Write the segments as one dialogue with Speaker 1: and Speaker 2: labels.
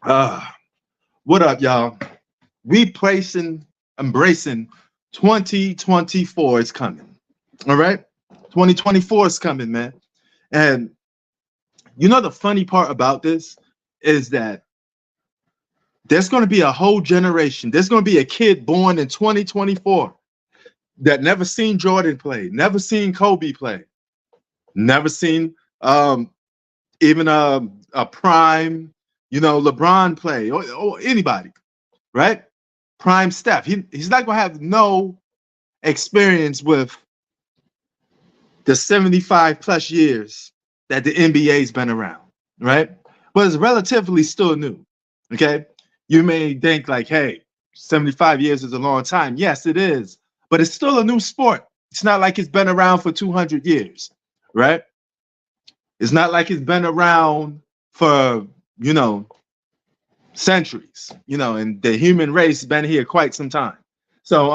Speaker 1: Uh, what up, y'all? We placing, embracing 2024 is coming. All right? 2024 is coming, man. And you know the funny part about this is that there's going to be a whole generation. There's going to be a kid born in 2024 that never seen Jordan play, never seen Kobe play, never seen even a prime, LeBron play or anybody, right? Prime Steph. He's not gonna have no experience with the 75 plus years that the NBA's been around, right? But it's relatively still new. Okay. You may think like, hey, 75 years is a long time. Yes, it is, but it's still a new sport. It's not like it's been around for 200 years, right? It's not like it's been around for, you know, centuries, and the human race has been here quite some time. So,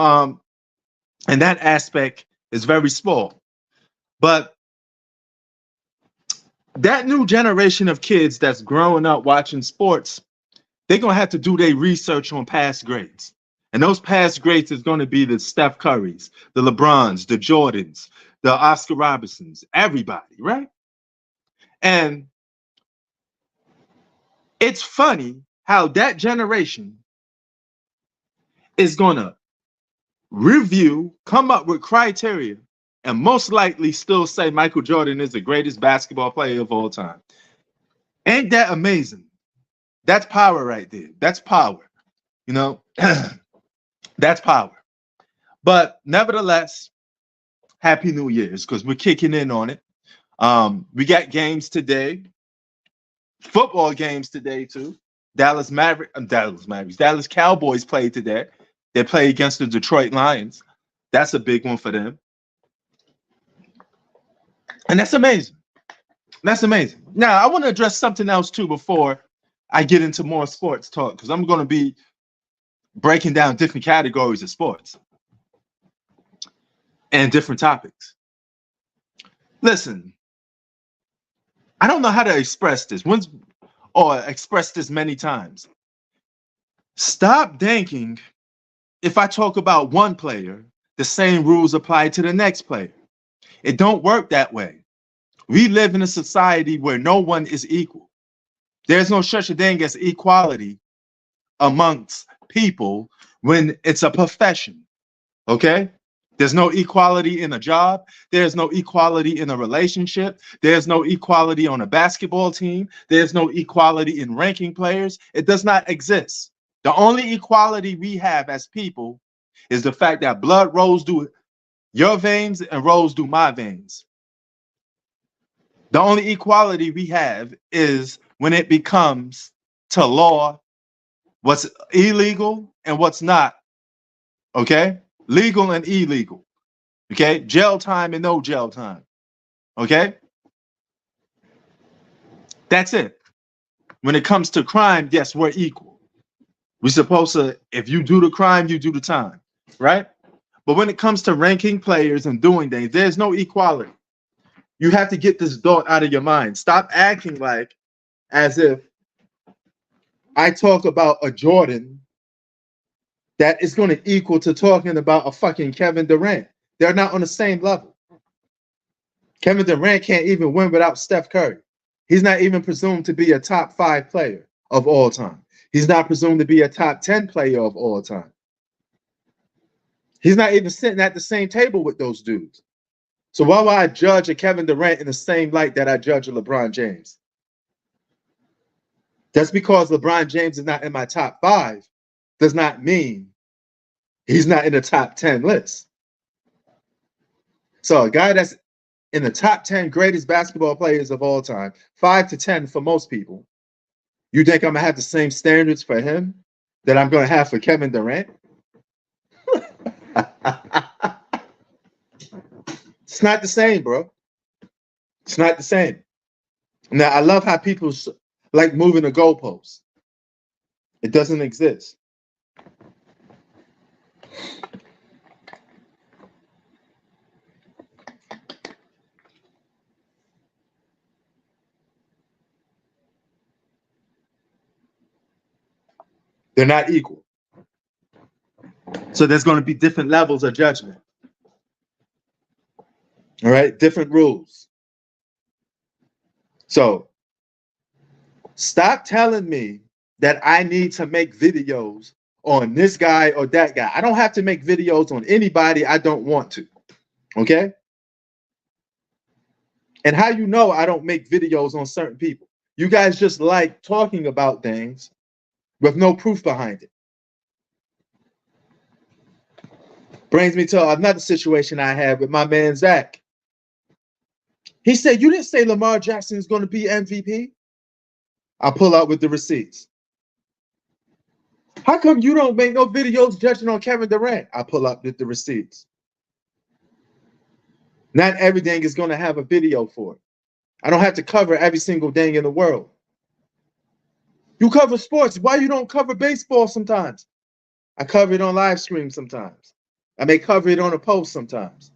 Speaker 1: and that aspect is very small. But that new generation of kids that's growing up watching sports, they're going to have to do their research on past greats. And those past greats is going to be the Steph Currys, the LeBrons, the Jordans, the Oscar Robertsons, everybody, right? And it's funny how that generation is going to review, come up with criteria, and most likely still say Michael Jordan is the greatest basketball player of all time. Ain't that amazing? That's power right there. That's power. You know, that's power. But nevertheless, Happy New Year's because we're kicking in on it. We got games today, football games today too. Dallas Cowboys played today. They play against the Detroit Lions. That's a big one for them. And that's amazing. That's amazing. Now, I want to address something else too before I get into more sports talk because I'm going to be breaking down different categories of sports and different topics. Listen, I don't know how to express this or express this many times. Stop thinking if I talk about one player, the same rules apply to the next player. It don't work that way. We live in a society where no one is equal. There's no such a thing as equality amongst people when it's a profession. Okay? There's no equality in a job. There's no equality in a relationship. There's no equality on a basketball team. There's no equality in ranking players. It does not exist. The only equality we have as people is the fact that blood rolls through your veins and rolls through my veins. The only equality we have is when it becomes to law what's illegal and what's not. Okay? Legal and illegal. Okay? Jail time and no jail time. Okay? That's it. When it comes to crime, yes, we're equal. We're supposed to, if you do the crime, you do the time. Right? But when it comes to ranking players and doing things, there's no equality. You have to get this thought out of your mind. Stop acting like as if I talk about a Jordan that is going to equal to talking about a fucking Kevin Durant. They're not on the same level. Kevin Durant can't even win without Steph Curry. He's not even presumed to be a top 5 player of all time. He's not presumed to be a top 10 player of all time. He's not even sitting at the same table with those dudes. So why would I judge a Kevin Durant in the same light that I judge a LeBron James? Just because LeBron James is not in my top 5 does not mean he's not in the top 10 list. So a guy that's in the top 10 greatest basketball players of all time, 5 to 10 for most people, you think I'm going to have the same standards for him that I'm going to have for Kevin Durant? It's not the same, bro. It's not the same. Now, I love how people like moving the goalposts. It doesn't exist. They're not equal. So there's going to be different levels of judgment. All right, different rules. So stop telling me that I need to make videos on this guy or that guy. I don't have to make videos on anybody I don't want to. Okay? And how you know I don't make videos on certain people? You guys just like talking about things with no proof behind it. Brings me to another situation I had with my man Zach. He said, "You didn't say Lamar Jackson is going to be MVP." I pull out with the receipts. "How come you don't make no videos judging on Kevin Durant?" I pull up with the receipts. Not everything is going to have a video for it. I don't have to cover every single thing in the world. You cover sports. Why you don't cover baseball sometimes? I cover it on live stream sometimes. I may cover it on a post sometimes.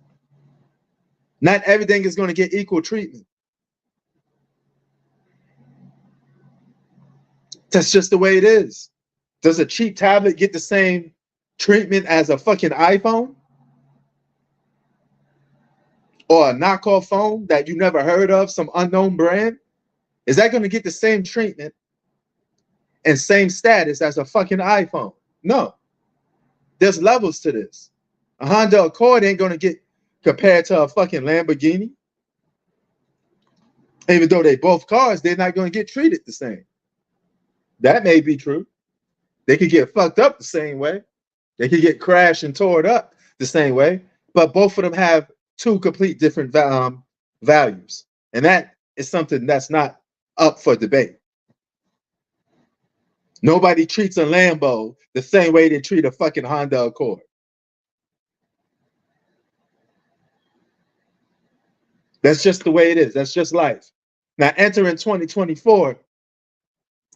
Speaker 1: Not everything is going to get equal treatment. That's just the way it is. Does a cheap tablet get the same treatment as a fucking iPhone? Or a knockoff phone that you never heard of, some unknown brand? Is that going to get the same treatment and same status as a fucking iPhone? No. There's levels to this. A Honda Accord ain't going to get compared to a fucking Lamborghini. Even though they both cars, they're not going to get treated the same. That may be true. They could get fucked up the same way. They could get crashed and torn up the same way. But both of them have two complete different values. And that is something that's not up for debate. Nobody treats a Lambo the same way they treat a fucking Honda Accord. That's just the way it is. That's just life. Now, entering 2024,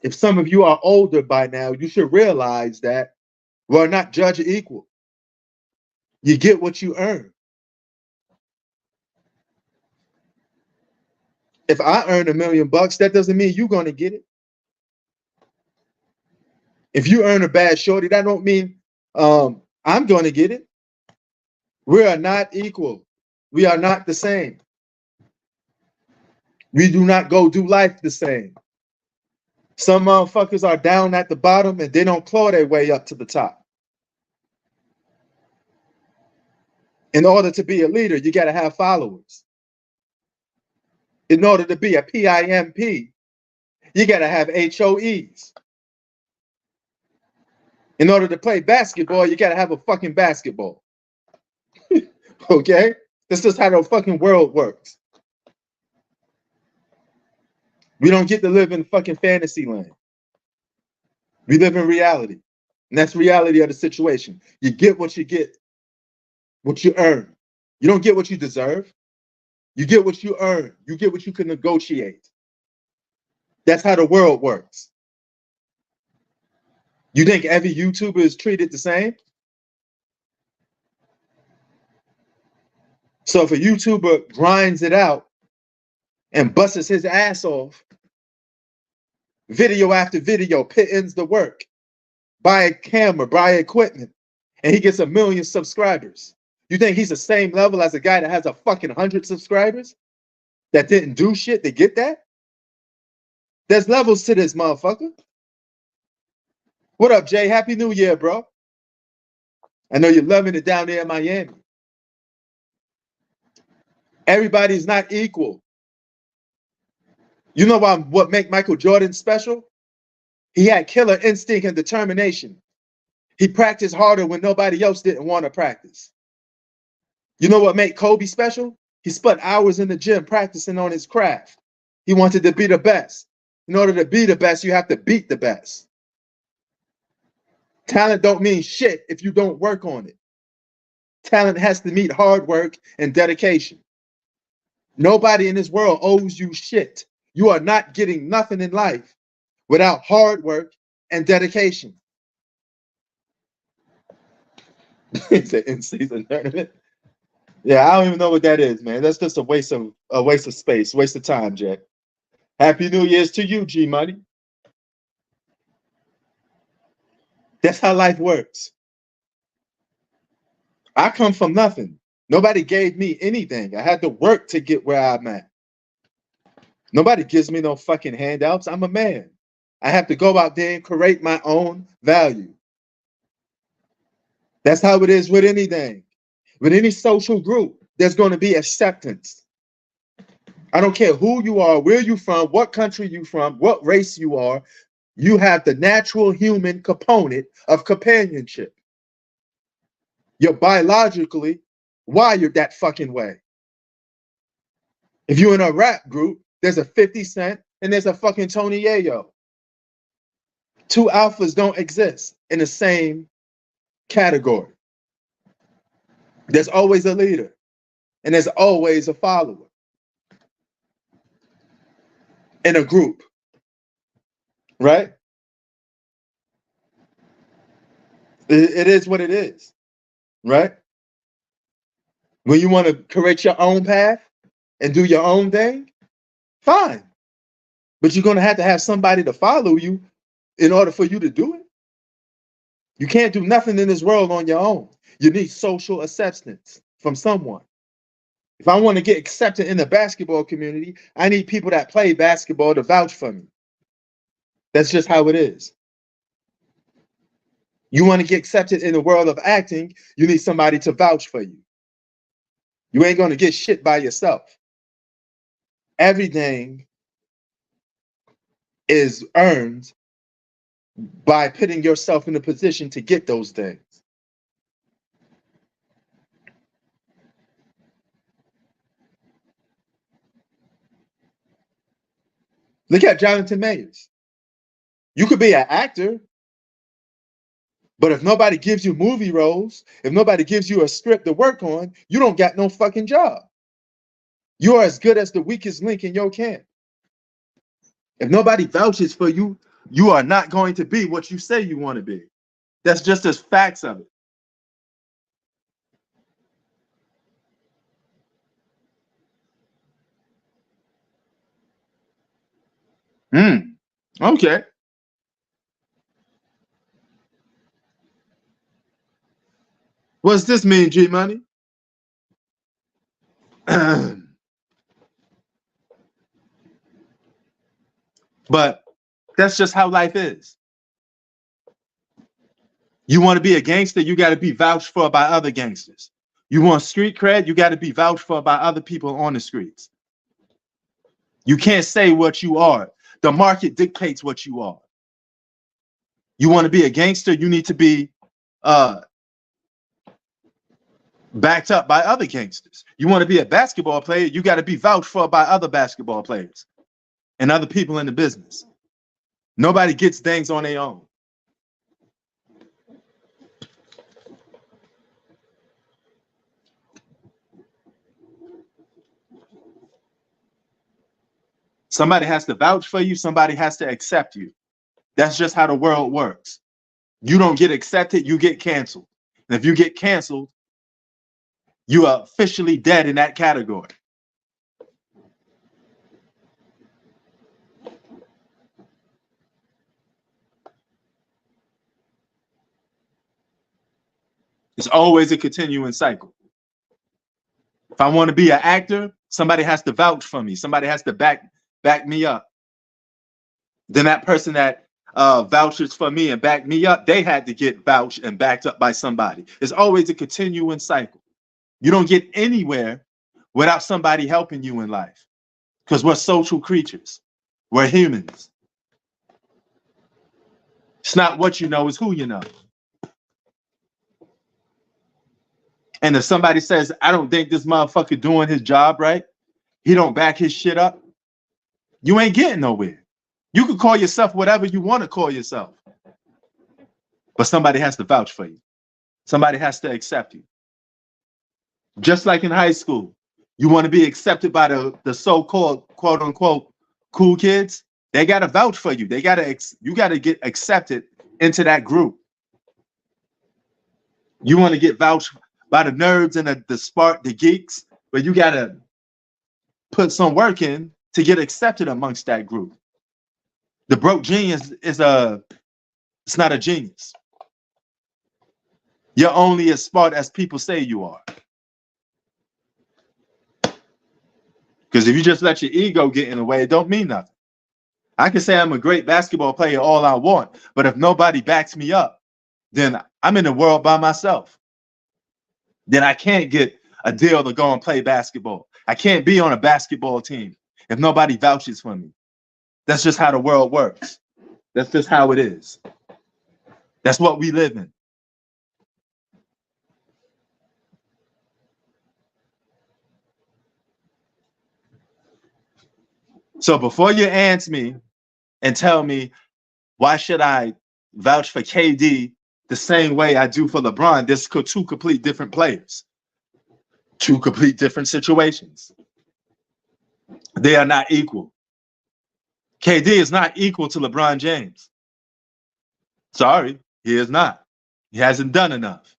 Speaker 1: if some of you are older by now, you should realize that we're not judged equal. You get what you earn. If I earn $1 million, that doesn't mean you're going to get it. If you earn a bad shorty, that don't mean I'm going to get it. We are not equal. We are not the same. We do not go do life the same. Some motherfuckers are down at the bottom and they don't claw their way up to the top. In order to be a leader, you got to have followers. In order to be a PIMP, you got to have HOEs. In order to play basketball, you got to have a fucking basketball. Okay? That's just how the fucking world works. We don't get to live in fucking fantasy land. We live in reality. And that's reality of the situation. You get what you get, what you earn. You don't get what you deserve. You get what you earn. You get what you can negotiate. That's how the world works. You think every YouTuber is treated the same? So if a YouTuber grinds it out and busts his ass off, video after video, pit ends the work, buy a camera, buy equipment, and he gets 1 million subscribers, you think he's the same level as a guy that has a fucking 100 subscribers that didn't do shit to get that? There's levels to this motherfucker. What up, Jay? Happy New Year, bro. I know you're loving it down there in Miami. Everybody's not equal. You know what make Michael Jordan special? He had killer instinct and determination. He practiced harder when nobody else didn't want to practice. You know what made Kobe special? He spent hours in the gym practicing on his craft. He wanted to be the best. In order to be the best, you have to beat the best. Talent don't mean shit if you don't work on it. Talent has to meet hard work and dedication. Nobody in this world owes you shit. You are not getting nothing in life without hard work and dedication. It's an in-season tournament. Yeah, I don't even know what that is, man. That's just a waste of space, waste of time, Jack. Happy New Year's to you, G Money. That's how life works. I come from nothing. Nobody gave me anything. I had to work to get where I'm at. Nobody gives me no fucking handouts. I'm a man. I have to go out there and create my own value. That's how it is with anything. With any social group, there's going to be acceptance. I don't care who you are, where you from, what country you from, what race you are. You have the natural human component of companionship. You're biologically wired that fucking way. If you're in a rap group, there's a 50 Cent and there's a fucking Tony Yayo. Two alphas don't exist in the same category. There's always a leader and there's always a follower in a group, right? It is what it is, right? When you want to create your own path and do your own thing, fine. But you're going to have somebody to follow you in order for you to do it. You can't do nothing in this world on your own. You need social acceptance from someone. If I want to get accepted in the basketball community, I need people that play basketball to vouch for me. That's just how it is. You want to get accepted in the world of acting, you need somebody to vouch for you. You ain't going to get shit by yourself. Everything is earned by putting yourself in a position to get those things. Look at Jonathan Mayers. You could be an actor, but if nobody gives you movie roles, if nobody gives you a script to work on, you don't got no fucking job. You are as good as the weakest link in your camp. If nobody vouches for you, you are not going to be what you say you want to be. That's just as facts of it. Okay. What's this mean, G Money? But that's just how life is. You want to be a gangster, you got to be vouched for by other gangsters. You want street cred, you got to be vouched for by other people on the streets. You can't say what you are. The market dictates what you are. You want to be a gangster, you need to be backed up by other gangsters. You want to be a basketball player, you got to be vouched for by other basketball players and other people in the business. Nobody gets things on their own. Somebody has to vouch for you. Somebody has to accept you. That's just how the world works. You don't get accepted, you get canceled. And if you get canceled, you are officially dead in that category. It's always a continuing cycle. If I want to be an actor, somebody has to vouch for me. Somebody has to back me up. Then that person that vouchers for me and back me up, they had to get vouched and backed up by somebody. It's always a continuing cycle. You don't get anywhere without somebody helping you in life, because we're social creatures. We're humans. It's not what you know, it's who you know. And if somebody says, I don't think this motherfucker doing his job right, he don't back his shit up, you ain't getting nowhere. You can call yourself whatever you want to call yourself, but somebody has to vouch for you. Somebody has to accept you. Just like in high school, you want to be accepted by the so-called quote unquote cool kids. They got to vouch for you. You got to get accepted into that group. You want to get vouched by the nerds and the geeks, but you got to put some work in to get accepted amongst that group. The broke genius it's not a genius. You're only as smart as people say you are. Because if you just let your ego get in the way, it don't mean nothing. I can say I'm a great basketball player all I want, but if nobody backs me up, then I'm in the world by myself. Then I can't get a deal to go and play basketball. I can't be on a basketball team if nobody vouches for me. That's just how the world works. That's just how it is. That's what we live in. So before you answer me and tell me, why should I vouch for KD the same way I do for LeBron? There's two complete different players, two complete different situations. They are not equal. KD is not equal to LeBron James. Sorry, he is not. He hasn't done enough.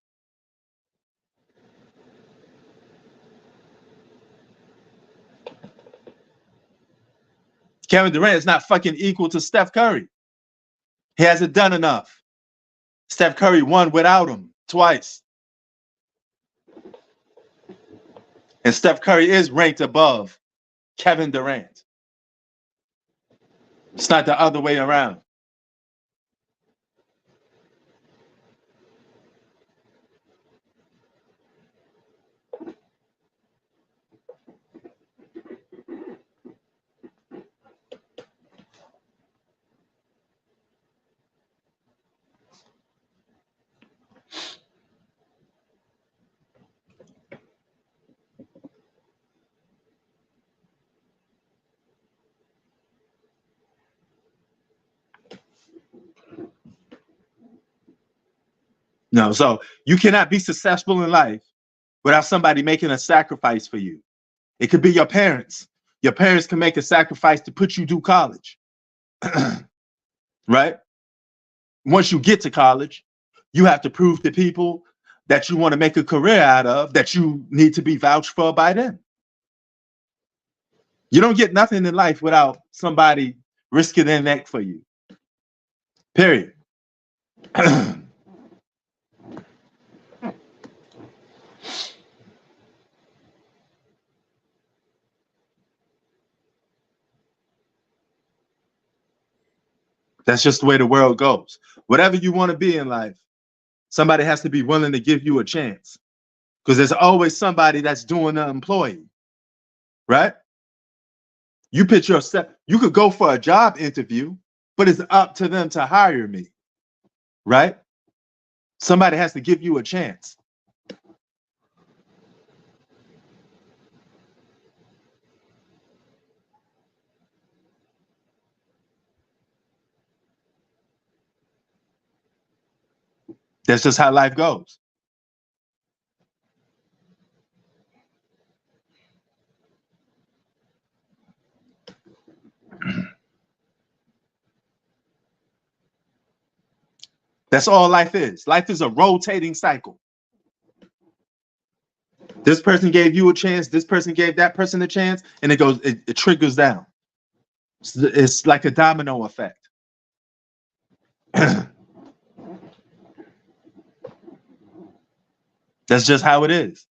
Speaker 1: Kevin Durant is not fucking equal to Steph Curry. He hasn't done enough. Steph Curry won without him twice. And Steph Curry is ranked above Kevin Durant. It's not the other way around. No, so you cannot be successful in life without somebody making a sacrifice for you. It could be your parents. Your parents can make a sacrifice to put you through college. Right? Once you get to college, you have to prove to people that you want to make a career out of, that you need to be vouched for by them. You don't get nothing in life without somebody risking their neck for you. Period. That's just the way the world goes. Whatever you want to be in life, somebody has to be willing to give you a chance. Because there's always somebody that's doing the employee. Right? You pitch yourself, you could go for a job interview, but it's up to them to hire me. Right? Somebody has to give you a chance. That's just how life goes. That's all life is. Life is a rotating cycle. This person gave you a chance. This person gave that person a chance, and it triggers down. It's like a domino effect. That's just how it is.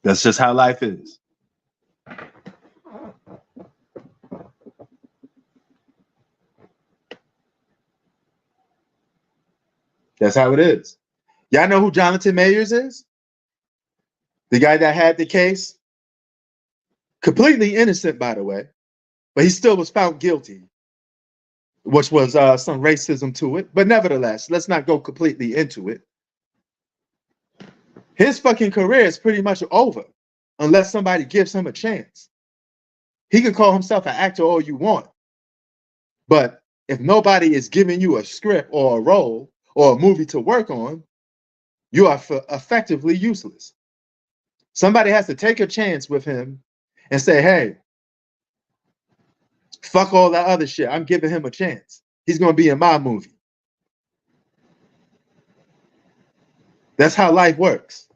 Speaker 1: That's just how life is. That's how it is. Y'all know who Jonathan Mayers is? The guy that had the case? Completely innocent, by the way, but he still was found guilty, which was some racism to it. But nevertheless, let's not go completely into it. His fucking career is pretty much over unless somebody gives him a chance. He can call himself an actor all you want, but if nobody is giving you a script or a role or a movie to work on, you are effectively useless. Somebody has to take a chance with him and say, hey, fuck all that other shit. I'm giving him a chance. He's going to be in my movie. That's how life works.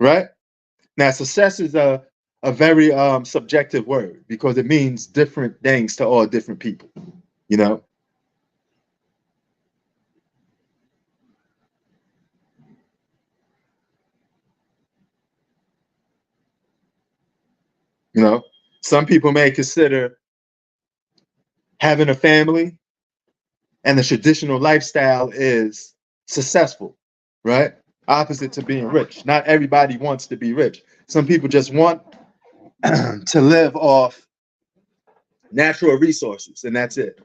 Speaker 1: Right? Now, success is a very subjective word because it means different things to all different people. You know, you know, some people may consider having a family and the traditional lifestyle is successful, right? Opposite to being rich. Not everybody wants to be rich. Some people just want to live off natural resources, and that's it.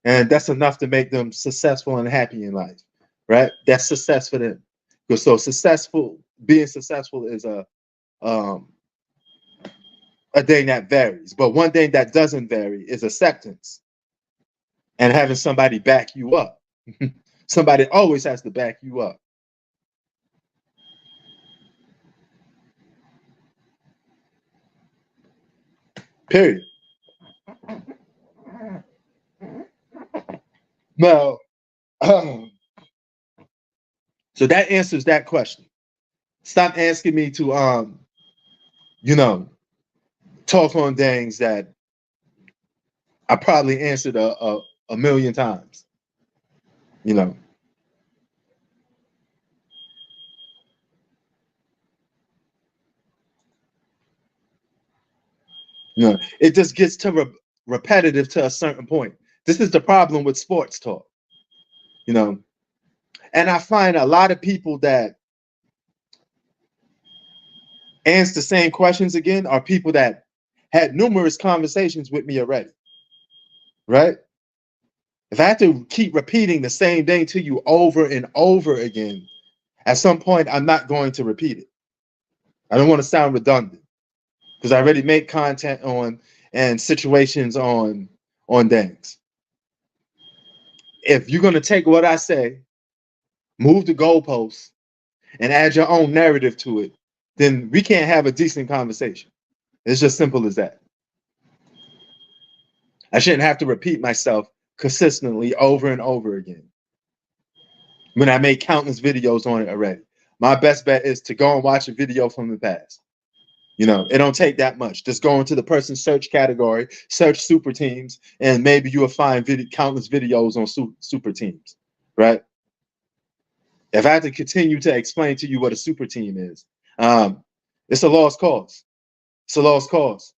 Speaker 1: And that's enough to make them successful and happy in life, right? That's success for them. Because so successful, being successful is um, a thing that varies. But one thing that doesn't vary is acceptance and having somebody back you up. Somebody always has to back you up. Period. Now, so that answers that question. Stop asking me to you know, talk on things that I probably answered a million times. You know, it just gets to repetitive to a certain point. This is the problem with sports talk. You know, and I find a lot of people that answer the same questions again are people that had numerous conversations with me already, right? If I have to keep repeating the same thing to you over and over again, at some point I'm not going to repeat it. I don't want to sound redundant because I already make content on and situations on things. If you're going to take what I say, move the goalposts, and add your own narrative to it, then we can't have a decent conversation. It's just simple as that. I shouldn't have to repeat myself consistently over and over again when I made countless videos on it already. My best bet is to go and watch a video from the past. You know, it don't take that much. Just go into the person search category, search super teams, and maybe you will find countless videos on super teams, right? If I have to continue to explain to you what a super team is, it's a lost cause. It's a lost cause.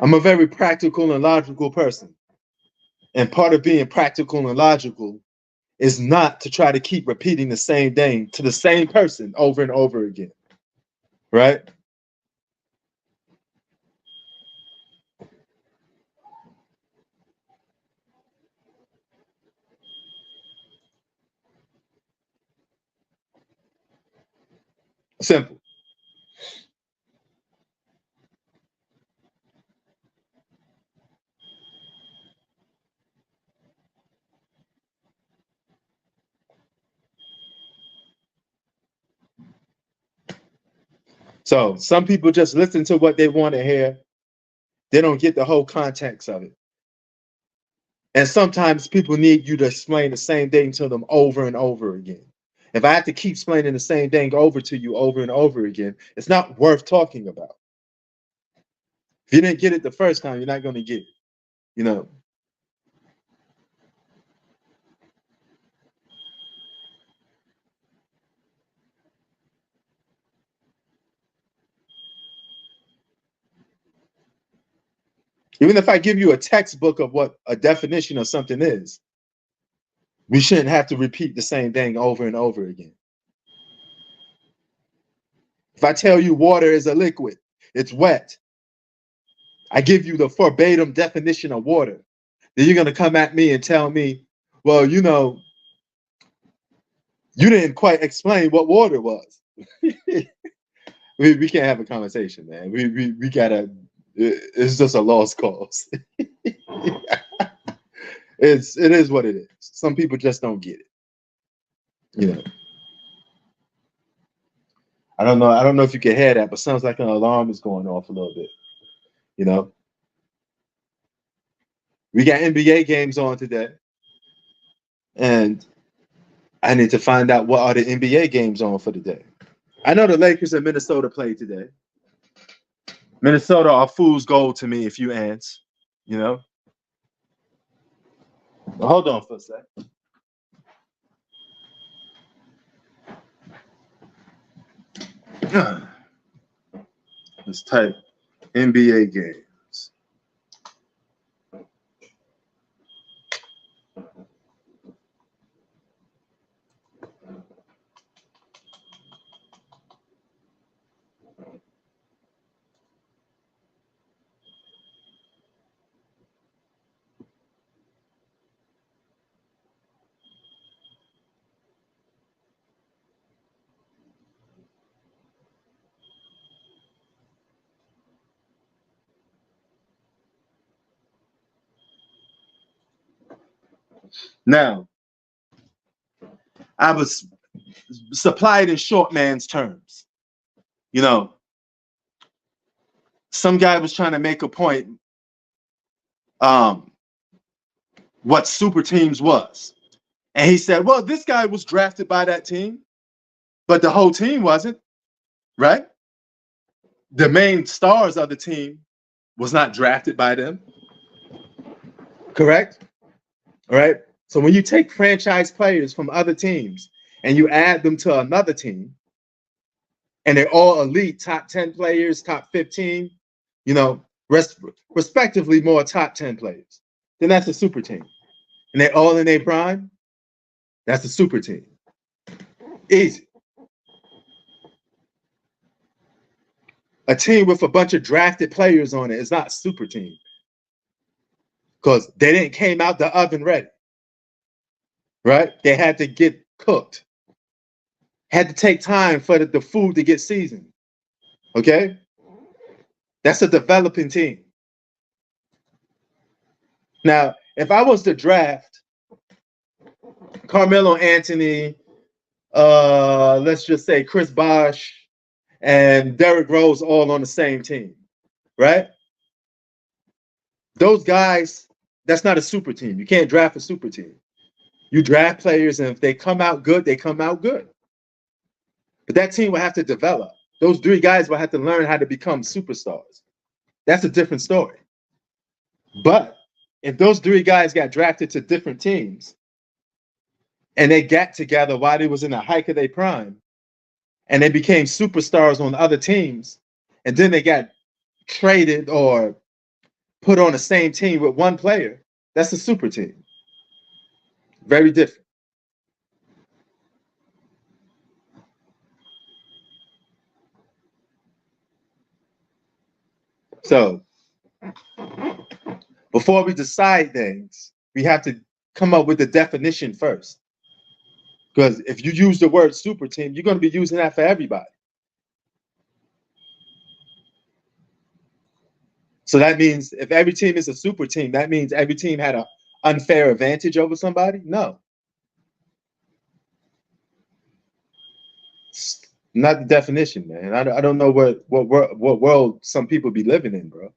Speaker 1: I'm a very practical and logical person. And part of being practical and logical is not to try to keep repeating the same thing to the same person over and over again, right? Simple. So some people just listen to what they want to hear. They don't get the whole context of it. And sometimes people need you to explain the same thing to them over and over again. If I have to keep explaining the same thing over to you over and over again, it's not worth talking about. If you didn't get it the first time, you're not going to get it. You know, even if I give you a textbook of what a definition of something is, we shouldn't have to repeat the same thing over and over again. If I tell you water is a liquid, it's wet, I give you the verbatim definition of water. Then you're gonna come at me and tell me, well, you didn't quite explain what water was. we can't have a conversation, man. We gotta. It's just a lost cause. It is what it is. Some people just don't get it. You know. I don't know. I don't know if you can hear that, but sounds like an alarm is going off a little bit. You know. We got NBA games on today, and I need to find out what are the NBA games on for today. I know the Lakers and Minnesota played today. Minnesota are fool's gold to me, if you ants. You know. But hold on for a sec. Let's type NBA games. Now, I was supplied in short man's terms. You know, some guy was trying to make a point what super teams was. And he said, well, this guy was drafted by that team, but the whole team wasn't, right? The main stars of the team was not drafted by them. Correct? All right. So when you take franchise players from other teams and you add them to another team, and they're all elite, top 10 players, top 15, you know, respectively more top 10 players, then that's a super team. And they're all in their prime, that's a super team. Easy. A team with a bunch of drafted players on it is not a super team because they didn't came out the oven ready, right? They had to get cooked, had to take time for the food to get seasoned, okay? That's a developing team. Now, if I was to draft Carmelo Anthony, let's just say Chris Bosh and Derrick Rose all on the same team, right? Those guys, that's not a super team. You can't draft a super team. You draft players, and if they come out good, they come out good. But that team will have to develop. Those three guys will have to learn how to become superstars. That's a different story. But if those three guys got drafted to different teams and they got together while they was in the height of their prime and they became superstars on other teams and then they got traded or put on the same team with one player, that's a super team. Very different. So before we decide things, we have to come up with the definition first. Because if you use the word super team, you're going to be using that for everybody. So that means if every team is a super team, that means every team had an unfair advantage over somebody? No. It's not the definition, man. I don't know what world some people be living in, bro.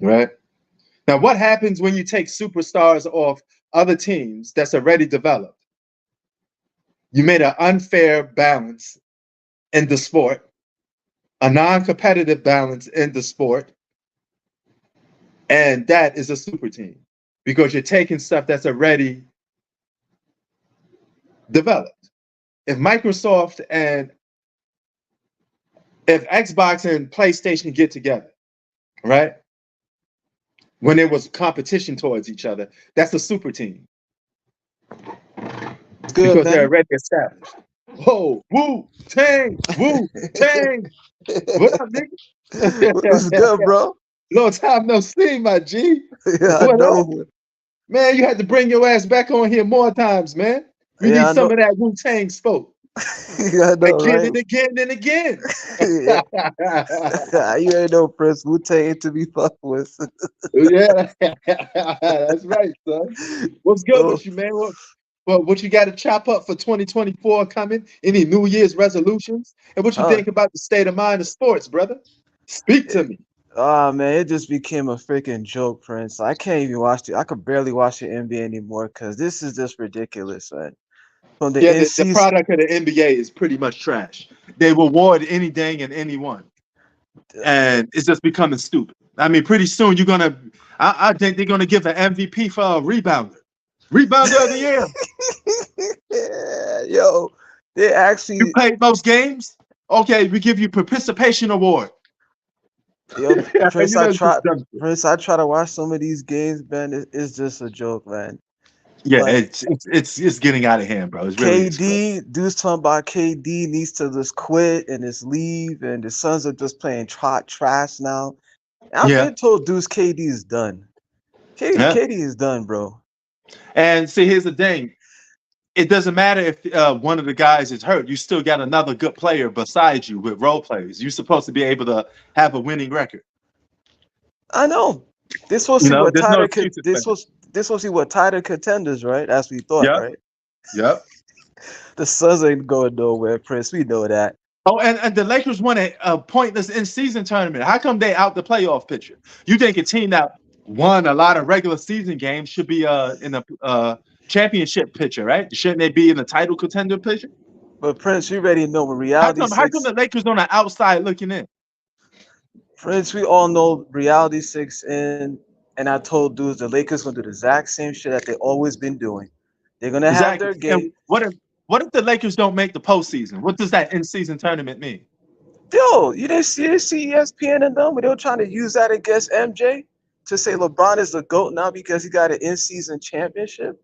Speaker 1: Right? Now, what happens when you take superstars off other teams that's already developed? You made an unfair balance in the sport, a non-competitive balance in the sport, and that is a super team because you're taking stuff that's already developed. if Microsoft and if Xbox and PlayStation get together, right? When there was competition towards each other, that's a super team
Speaker 2: It's good,
Speaker 1: because they're
Speaker 2: man.
Speaker 1: already established. Whoa, Wu Tang. What up,
Speaker 2: It's
Speaker 1: nigga?
Speaker 2: good, bro.
Speaker 1: Long time no see, my G.
Speaker 2: Yeah, I
Speaker 1: What up?
Speaker 2: know.
Speaker 1: Man, you had to bring your ass back on here more times, man. We need
Speaker 2: Yeah, I
Speaker 1: some
Speaker 2: know.
Speaker 1: of that Wu Tang spoke.
Speaker 2: Yeah, I know,
Speaker 1: Again
Speaker 2: right?
Speaker 1: and again and again.
Speaker 2: Yeah. You ain't no Prince Wu-Tang to be fucked with.
Speaker 1: Yeah, that's right, son. What's good
Speaker 2: So,
Speaker 1: with you, man? What you got to chop up for 2024 coming? Any New Year's resolutions? And what you
Speaker 2: uh,
Speaker 1: think about the state of mind of sports, brother? Speak to
Speaker 2: it,
Speaker 1: me.
Speaker 2: man, it just became a freaking joke, Prince. I can't even watch it. I could barely watch the NBA anymore because this is just ridiculous, man. From the
Speaker 1: Yeah,
Speaker 2: in
Speaker 1: the
Speaker 2: season,
Speaker 1: product of the NBA is pretty much trash. They reward anything and anyone, and it's just becoming stupid. I mean, pretty soon you're gonna. I think they're gonna give an MVP for a rebounder of the year.
Speaker 2: yeah, yo, they
Speaker 1: You
Speaker 2: actually,
Speaker 1: played most games. Okay, we give you participation award.
Speaker 2: yo,
Speaker 1: You know, it's just dumb shit.
Speaker 2: Prince, I try to watch some of these games, man. It's just a joke, man.
Speaker 1: Yeah,
Speaker 2: Like
Speaker 1: it's getting out of hand, bro. It really is, bro.
Speaker 2: Dude's talking about KD needs to just quit and just leave, and the Suns are just playing trash now. I've
Speaker 1: Yeah,
Speaker 2: been told Deuce KD is done.
Speaker 1: yeah.
Speaker 2: KD is done, bro.
Speaker 1: And see, here's the thing. It doesn't matter if one of the guys is hurt. You still got another good player beside you with role players. You're supposed to be able to have a winning record.
Speaker 2: I know. This was
Speaker 1: You
Speaker 2: see
Speaker 1: know,
Speaker 2: what
Speaker 1: there's no
Speaker 2: title could
Speaker 1: excuses for that.
Speaker 2: this was see what title contenders, right? As we thought,
Speaker 1: Yeah,
Speaker 2: right?
Speaker 1: yeah.
Speaker 2: The Suns ain't going nowhere, Prince. We know that.
Speaker 1: Oh, and the Lakers won a pointless in-season tournament. How come they out the playoff picture? You think a team that won a lot of regular season games should be in a championship picture, right? Shouldn't they be in the title contender picture?
Speaker 2: But Prince, you already know when
Speaker 1: How
Speaker 2: reality
Speaker 1: come? How come
Speaker 2: six
Speaker 1: the Lakers on the outside looking in?
Speaker 2: Prince, we all know reality six in, and I told dudes the Lakers gonna do the exact same shit that they always been doing. They're gonna have
Speaker 1: Exactly.
Speaker 2: their
Speaker 1: And
Speaker 2: game.
Speaker 1: what if the Lakers don't make the postseason? What does that in-season tournament mean?
Speaker 2: Yo, you didn't see ESPN and them, but they were trying to use that against MJ to say LeBron is the GOAT now because he got an in-season championship.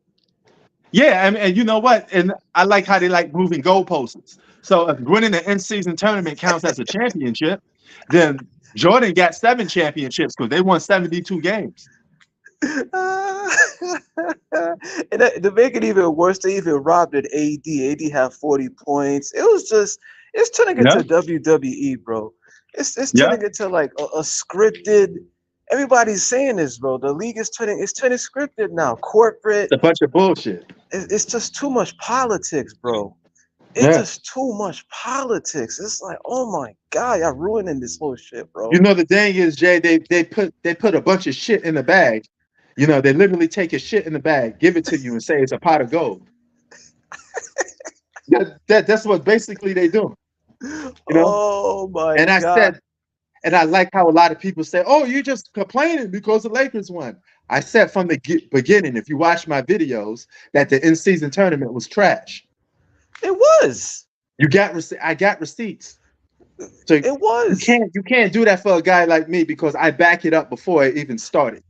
Speaker 1: Yeah, and you know what? And I like how they like moving goalposts. So if winning the in-season tournament counts as a championship, then Jordan got 7 championships because they won 72 games.
Speaker 2: And to make it even worse, they even robbed it AD. AD had 40 points. It's turning
Speaker 1: Yeah,
Speaker 2: into WWE, bro. It's
Speaker 1: yeah.
Speaker 2: turning into like a scripted. Everybody's saying this, bro. The league is turning scripted now. Corporate.
Speaker 1: It's a bunch of bullshit.
Speaker 2: It's just too much politics, bro. It's
Speaker 1: Yeah.
Speaker 2: just too much politics. It's like, oh my god, y'all ruining this whole shit,
Speaker 1: You
Speaker 2: bro.
Speaker 1: know the thing is, Jay, they put a bunch of shit in the bag. You know, they literally take a shit in the bag, give it to you, and say it's a pot of gold. That's what basically they do. You know?
Speaker 2: Oh my
Speaker 1: And I
Speaker 2: god.
Speaker 1: said, and I like how a lot of people say, "Oh, you're just complaining because the Lakers won." I said from the beginning, if you watch my videos, that the in-season tournament was trash.
Speaker 2: It was.
Speaker 1: I got receipts. So
Speaker 2: It was.
Speaker 1: you can't do that for a guy like me because I back it up before it even started,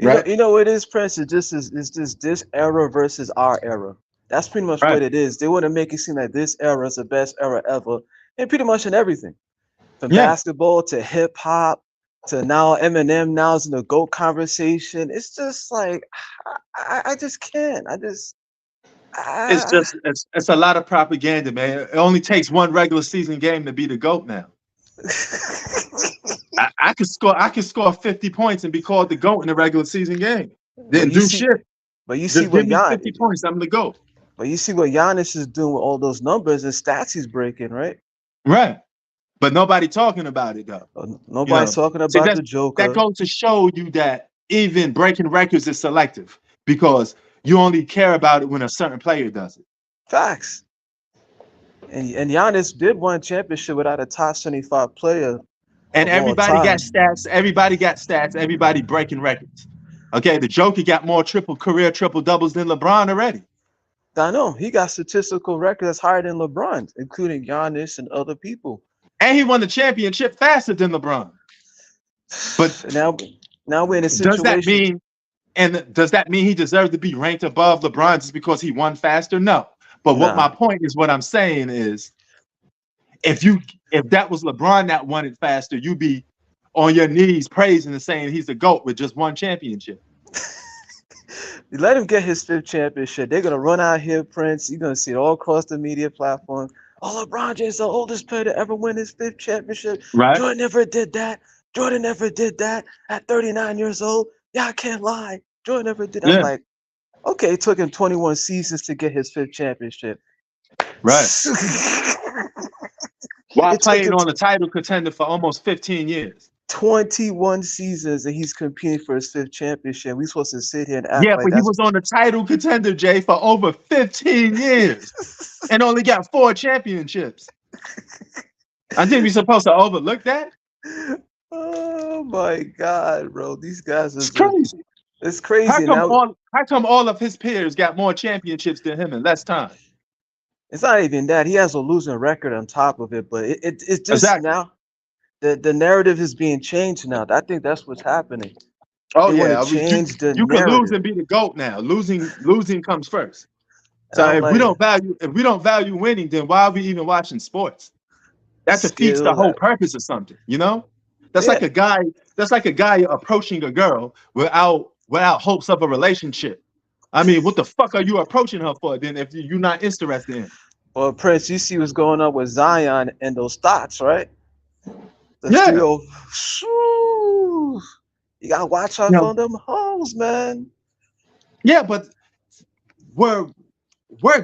Speaker 1: right?
Speaker 2: You know what it is, Prince? It's just this era versus our era. That's pretty much
Speaker 1: Right.
Speaker 2: what it is. They want to make it seem like this era is the best era ever, and pretty much in everything, from
Speaker 1: Yeah.
Speaker 2: basketball to hip hop to now Eminem now is in the GOAT conversation. It's just like I just can't.
Speaker 1: It's
Speaker 2: I,
Speaker 1: just it's a lot of propaganda, man. It only takes one regular season game to be the GOAT now. I could score 50 points and be called the GOAT in a regular season game.
Speaker 2: but
Speaker 1: Didn't
Speaker 2: you
Speaker 1: do
Speaker 2: see,
Speaker 1: shit.
Speaker 2: but you see
Speaker 1: Just give
Speaker 2: what
Speaker 1: me 50 points, I'm the GOAT.
Speaker 2: Giannis is doing with all those numbers and stats he's breaking, right?
Speaker 1: Right. But nobody talking about it though. You
Speaker 2: Nobody's
Speaker 1: know.
Speaker 2: talking
Speaker 1: See,
Speaker 2: about the
Speaker 1: that
Speaker 2: Joker.
Speaker 1: goes to show you that even breaking records is selective because you only care about it when a certain player does it.
Speaker 2: Facts. And Giannis did win a championship without a top 75 player
Speaker 1: And
Speaker 2: of all
Speaker 1: everybody got
Speaker 2: time.
Speaker 1: stats, everybody breaking records. Okay, the Joker got more career triple doubles than LeBron already.
Speaker 2: I know he got statistical record that's higher than LeBron, including Giannis and other people.
Speaker 1: And he won the championship faster than LeBron. But
Speaker 2: now we're in a
Speaker 1: does that
Speaker 2: situation.
Speaker 1: mean he deserves to be ranked above LeBron just because he won faster? No. But what my
Speaker 2: Nah,
Speaker 1: point is, what I'm saying is, if that was LeBron that won it faster, you'd be on your knees praising and saying he's the GOAT with just one championship.
Speaker 2: you let him get his 5th championship. They're gonna run out here, Prince. You're gonna see it all across the media platforms. Oh, LeBron James, the oldest player to ever win his 5th championship.
Speaker 1: Right?
Speaker 2: Jordan never did that. Jordan never did that at 39 years old. Yeah, I can't lie. Jordan never did. I'm
Speaker 1: Yeah.
Speaker 2: like, okay, it took him 21 seasons to get his 5th championship.
Speaker 1: Right. While
Speaker 2: It took
Speaker 1: playing
Speaker 2: him
Speaker 1: on a title contender for almost 15 years.
Speaker 2: 21 seasons and he's competing for his 5th championship. We supposed to sit here and act
Speaker 1: Yeah,
Speaker 2: like
Speaker 1: but he was on the title contender, Jay, for over 15 years and only got 4 championships. I think we're supposed to overlook that.
Speaker 2: Oh my God, bro! These guys are
Speaker 1: It's
Speaker 2: just,
Speaker 1: crazy.
Speaker 2: it's crazy.
Speaker 1: How come all of his peers got more championships than him in less time?
Speaker 2: It's not even that he has a losing record on top of it, but it's just
Speaker 1: Exactly.
Speaker 2: now the narrative is being changed now. I think that's what's happening.
Speaker 1: Oh
Speaker 2: They
Speaker 1: yeah,
Speaker 2: want to change the
Speaker 1: you can lose
Speaker 2: narrative.
Speaker 1: and be the GOAT now. Losing comes first.
Speaker 2: And
Speaker 1: So
Speaker 2: I'm
Speaker 1: if
Speaker 2: like,
Speaker 1: we don't value winning, then why are we even watching sports? That defeats the
Speaker 2: skill.
Speaker 1: whole purpose of something, you know? That's
Speaker 2: Yeah.
Speaker 1: like a guy approaching a girl without hopes of a relationship. I mean, what the fuck are you approaching her for then if you're not interested in?
Speaker 2: Well, Prince, you see what's going on with Zion and those thoughts, right? The
Speaker 1: Yeah.
Speaker 2: 3-0. Shoo. You gotta watch out
Speaker 1: Yeah.
Speaker 2: for them hoes, man.
Speaker 1: Yeah, but we're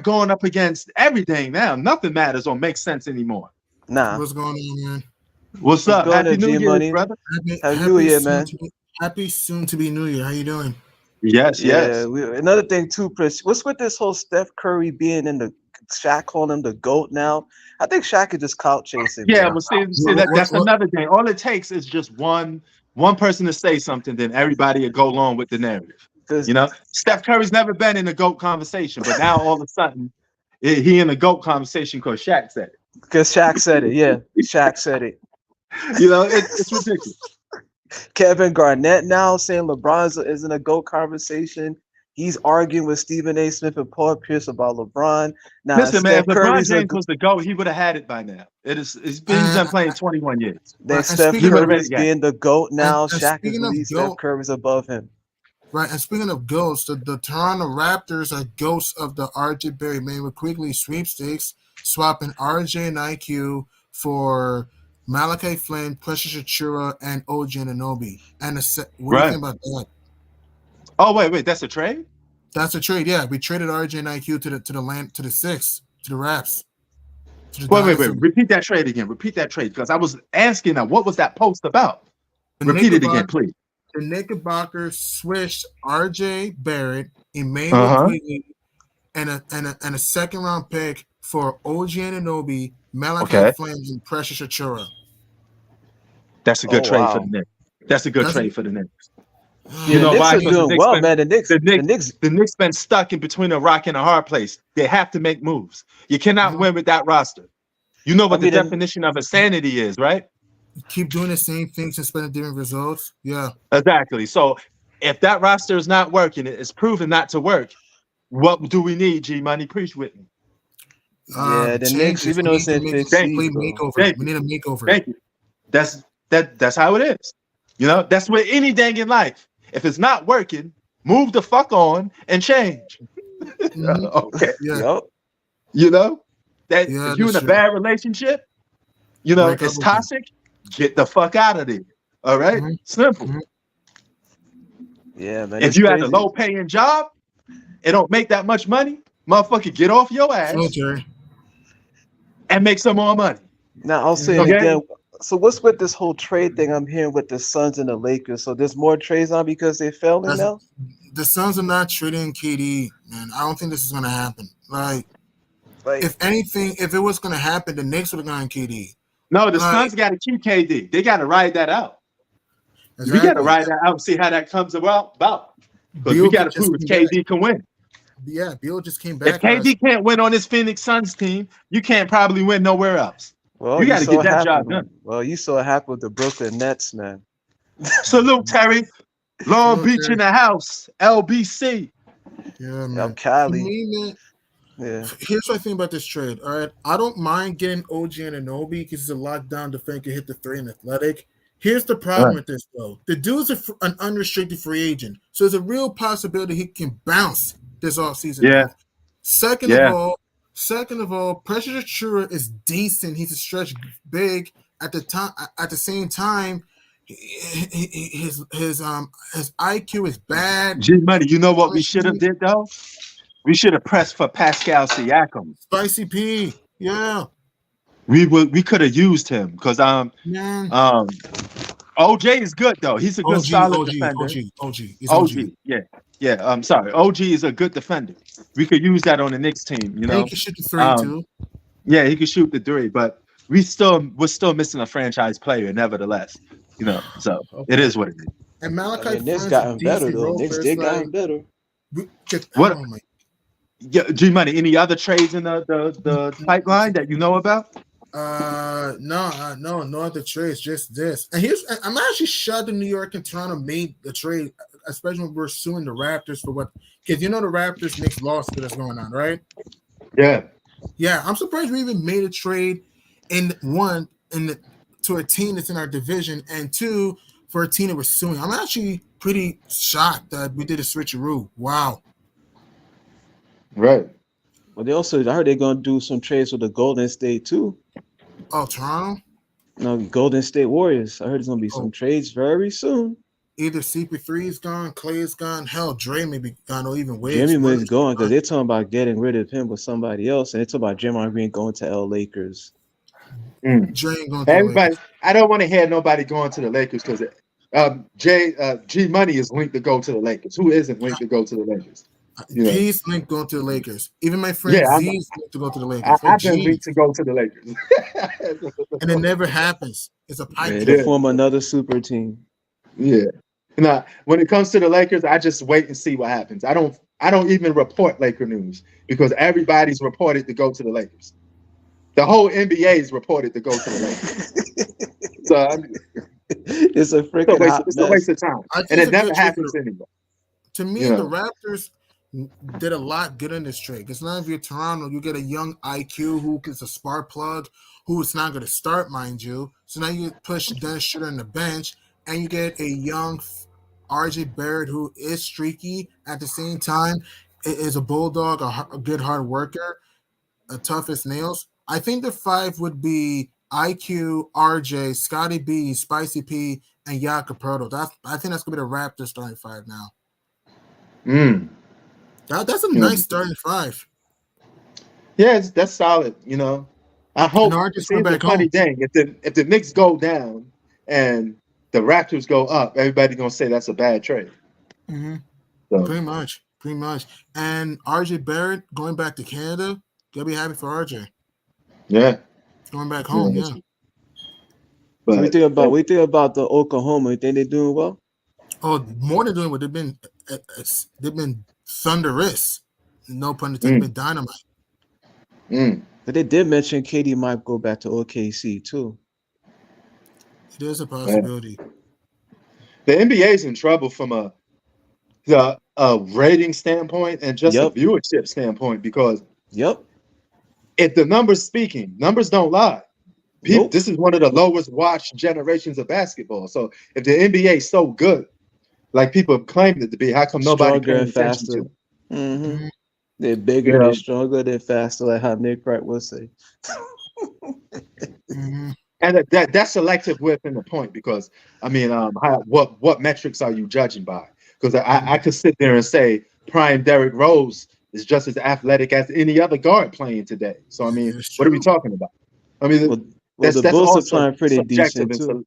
Speaker 1: going up against everything now. Nothing matters or makes sense anymore.
Speaker 2: Nah.
Speaker 3: What's going on, man?
Speaker 1: What's
Speaker 2: What's
Speaker 1: up?
Speaker 2: going
Speaker 1: Happy
Speaker 2: on,
Speaker 1: New Year,
Speaker 2: G-Money?
Speaker 1: brother.
Speaker 2: Happy New Year, man.
Speaker 3: Happy soon to be New Year. How you doing?
Speaker 1: Yes, yes.
Speaker 2: Another thing too, Chris. What's with this whole Steph Curry being in the Shaq calling him the GOAT now? I think Shaq is just clout chasing.
Speaker 1: Yeah,
Speaker 2: man.
Speaker 1: but see that's another thing. All it takes is just one person to say something, then everybody will go along with the narrative.
Speaker 2: 'Cause-
Speaker 1: You know, Steph Curry's never been in a GOAT conversation, but now all of a sudden he in a GOAT conversation because Shaq said it.
Speaker 2: Because Shaq said it. Yeah, Shaq said it.
Speaker 1: You know, it's ridiculous.
Speaker 2: Kevin Garnett now saying LeBron is in a GOAT conversation. He's arguing with Stephen A. Smith and Paul Pierce about LeBron. Now,
Speaker 1: Listen, man, if
Speaker 2: Steph
Speaker 1: LeBron
Speaker 2: Curry's
Speaker 1: James was the GOAT, he would have had it by now. He's been playing 21 years.
Speaker 2: then
Speaker 3: And
Speaker 2: Steph
Speaker 3: speaking
Speaker 1: of-
Speaker 2: Curry's being the GOAT now.
Speaker 3: and
Speaker 2: Shaq is
Speaker 3: speaking of
Speaker 2: lead. Steph
Speaker 3: GOAT-
Speaker 2: Curry's above him.
Speaker 3: Right, and speaking of ghosts, the Toronto Raptors are ghosts of the RJ Barry Mayweather Quigley sweepstakes, swapping RJ and IQ for Malachi Flynn, Precious Achura, and OG Anunoby. And what do you think about that?
Speaker 1: Oh, wait, that's a trade?
Speaker 3: That's a trade. Yeah, we traded RJ and IQ to the six, to the Raps.
Speaker 1: Wait. Repeat that trade again. Repeat that trade because I was asking now, what was that post about? Repeat it again, please.
Speaker 3: The Knickerbockers switched RJ Barrett, Emmanuel Quigley, and a second round pick for OG Anunoby, Malachi Flynn, and Precious Achura.
Speaker 1: That's a good trade for the Knicks. That's a good trade for the Knicks. You know why?
Speaker 2: Knicks are doing well, man. The
Speaker 1: Knicks been stuck in between a rock and a hard place. They have to make moves. You cannot win with that roster. You know what the definition of insanity is, right?
Speaker 3: Keep doing the same things and expecting different results. Yeah,
Speaker 1: exactly. So if that roster is not working, it's proven not to work. What do we need, G Money? Preach with me.
Speaker 2: Yeah, the Knicks, even though it's in fifth seed,
Speaker 3: we need a makeover.
Speaker 1: Thank you. That's how it is. You know, that's with any dang in life. If it's not working, move the fuck on and change. Okay.
Speaker 3: Yeah.
Speaker 1: You know, that if you're in a bad relationship, you know, it's toxic. Get the fuck out of there. All right? Simple.
Speaker 2: Yeah, man.
Speaker 1: If you had a low paying job, it don't make that much money, motherfucker, get off your ass and make some more money.
Speaker 2: Now I'll say it again. So what's with this whole trade thing I'm hearing with the Suns and the Lakers? So there's more trades on because they fell in now?
Speaker 3: The Suns are not trading KD, man. I don't think this is gonna happen. Like if anything, if it was gonna happen, the Knicks would have gone KD.
Speaker 1: No, the Suns got to keep KD. They got to ride that out. Exactly. We got to ride that out and see how that comes about. Because we got to prove KD can win.
Speaker 3: Beal just came
Speaker 1: If
Speaker 3: back last.
Speaker 1: KD can't win on this Phoenix Suns team, you can't probably win nowhere else.
Speaker 2: Well,
Speaker 1: You
Speaker 2: you
Speaker 1: got to
Speaker 2: saw
Speaker 1: get
Speaker 2: what
Speaker 1: that job
Speaker 2: happened.
Speaker 1: done.
Speaker 2: Well, you saw what happened with the Brooklyn Nets, man.
Speaker 1: Salute, Terry. Long
Speaker 3: Salute,
Speaker 1: Beach
Speaker 3: Terry.
Speaker 1: in the house. LBC.
Speaker 3: Yeah, man.
Speaker 2: Yo,
Speaker 3: To
Speaker 2: Cali.
Speaker 3: me, man,
Speaker 2: Yeah.
Speaker 3: here's what I think about this trade. All right, I don't mind getting OG and Anunoby because he's a lockdown defender, can hit the three and athletic. Here's the problem with this though: the dude's an unrestricted free agent, so there's a real possibility he can bounce this offseason.
Speaker 1: Yeah.
Speaker 3: Though. Second of all, Precious Achura is decent. He's a stretch big. At the same time, his IQ is bad.
Speaker 1: G Money, you know what we should have did though? We should have pressed for Pascal Siakam.
Speaker 3: Spicy P, yeah.
Speaker 1: We could have used him because
Speaker 3: Man.
Speaker 1: OJ is good though. He's a good solid defender.
Speaker 3: OG.
Speaker 1: Yeah. I'm sorry. OG is a good defender. We could use that on the Knicks team. You know,
Speaker 3: he can shoot the three too.
Speaker 1: Yeah, he could shoot the three, but we're still missing a franchise player, nevertheless. You know, so it is what it is.
Speaker 3: And Malachi,
Speaker 2: Knicks gotten better though. Knicks did gotten better.
Speaker 1: What? Yeah, G Money. Any other trades in the pipeline that you know about?
Speaker 3: No other trades, just this. And I'm actually shocked that New York and Toronto made the trade, especially when we're suing the Raptors for what, because you know the Raptors Knicks lawsuit that's going on, right? Yeah. I'm surprised we even made a trade to a team that's in our division, and two for a team that we're suing. I'm actually pretty shocked that we did a switcheroo. Wow.
Speaker 1: Right.
Speaker 2: Well, I heard they're gonna do some trades with the Golden State too.
Speaker 3: Oh, Toronto?
Speaker 2: No, Golden State Warriors. I heard there's gonna be some trades very soon.
Speaker 3: Either CP3 is gone, Clay is gone, hell, Dre may be gone, or even Wade.
Speaker 2: Jimmy is going because they're talking about getting rid of him with somebody else, and they're talking about Draymond Green going to L Lakers.
Speaker 3: Dre ain't going to
Speaker 1: everybody. I don't want to hear nobody going to the Lakers because G Money is linked to go to the Lakers. Who isn't linked to go to the Lakers?
Speaker 3: He's linked going to the Lakers. Even my friend Z's linked to go to the Lakers.
Speaker 1: I've been linked to go to the Lakers.
Speaker 3: And it never happens. It's a pipe.
Speaker 2: They form another super team.
Speaker 1: Yeah. Now, when it comes to the Lakers, I just wait and see what happens. I don't even report Laker news because everybody's reported to go to the Lakers. The whole NBA is reported to go to the Lakers. So
Speaker 2: it's a freaking
Speaker 1: it's a waste of time. And it never happens anyway.
Speaker 3: To me, the Raptors did a lot good in this trade. Because now if you're Toronto, you get a young IQ who is a spark plug, who is not going to start, mind you. So now you push Dennis Schroeder on the bench, and you get a young RJ Barrett who is streaky at the same time, is a bulldog, a good hard worker, tough as nails. I think the five would be IQ, RJ, Scotty B, Spicy P, and Jakob Poeltl. I think that's going to be the Raptors starting five now. That's a nice starting five.
Speaker 1: Yeah, that's solid. You know, I hope it's a funny thing. If the Knicks go down and the Raptors go up, everybody's gonna say that's a bad trade.
Speaker 3: Mm-hmm. So. Pretty much. And RJ Barrett going back to Canada, gotta be happy for RJ.
Speaker 1: Yeah,
Speaker 3: going back home. Yeah.
Speaker 2: But what do you think about the Oklahoma? You think they're doing well?
Speaker 3: Oh, more than doing what they've been thunderous. No pun intended. Been dynamite.
Speaker 2: But they did mention KD might go back to OKC too.
Speaker 3: It is a possibility.
Speaker 1: The NBA is in trouble from a rating standpoint and just a viewership standpoint because if the numbers don't lie. This is one of the lowest watched generations of basketball. So if the NBA is so good, like people claimed it to be, how come nobody
Speaker 2: paying attention to it? Mm-hmm. They're bigger, they're stronger, they're faster, like how Nick Wright would say.
Speaker 1: And that's selective within the point because I mean, what metrics are you judging by? Because I could sit there and say prime Derrick Rose is just as athletic as any other guard playing today. So I mean, what are we talking about? I mean,
Speaker 2: the Bulls are playing pretty decent too.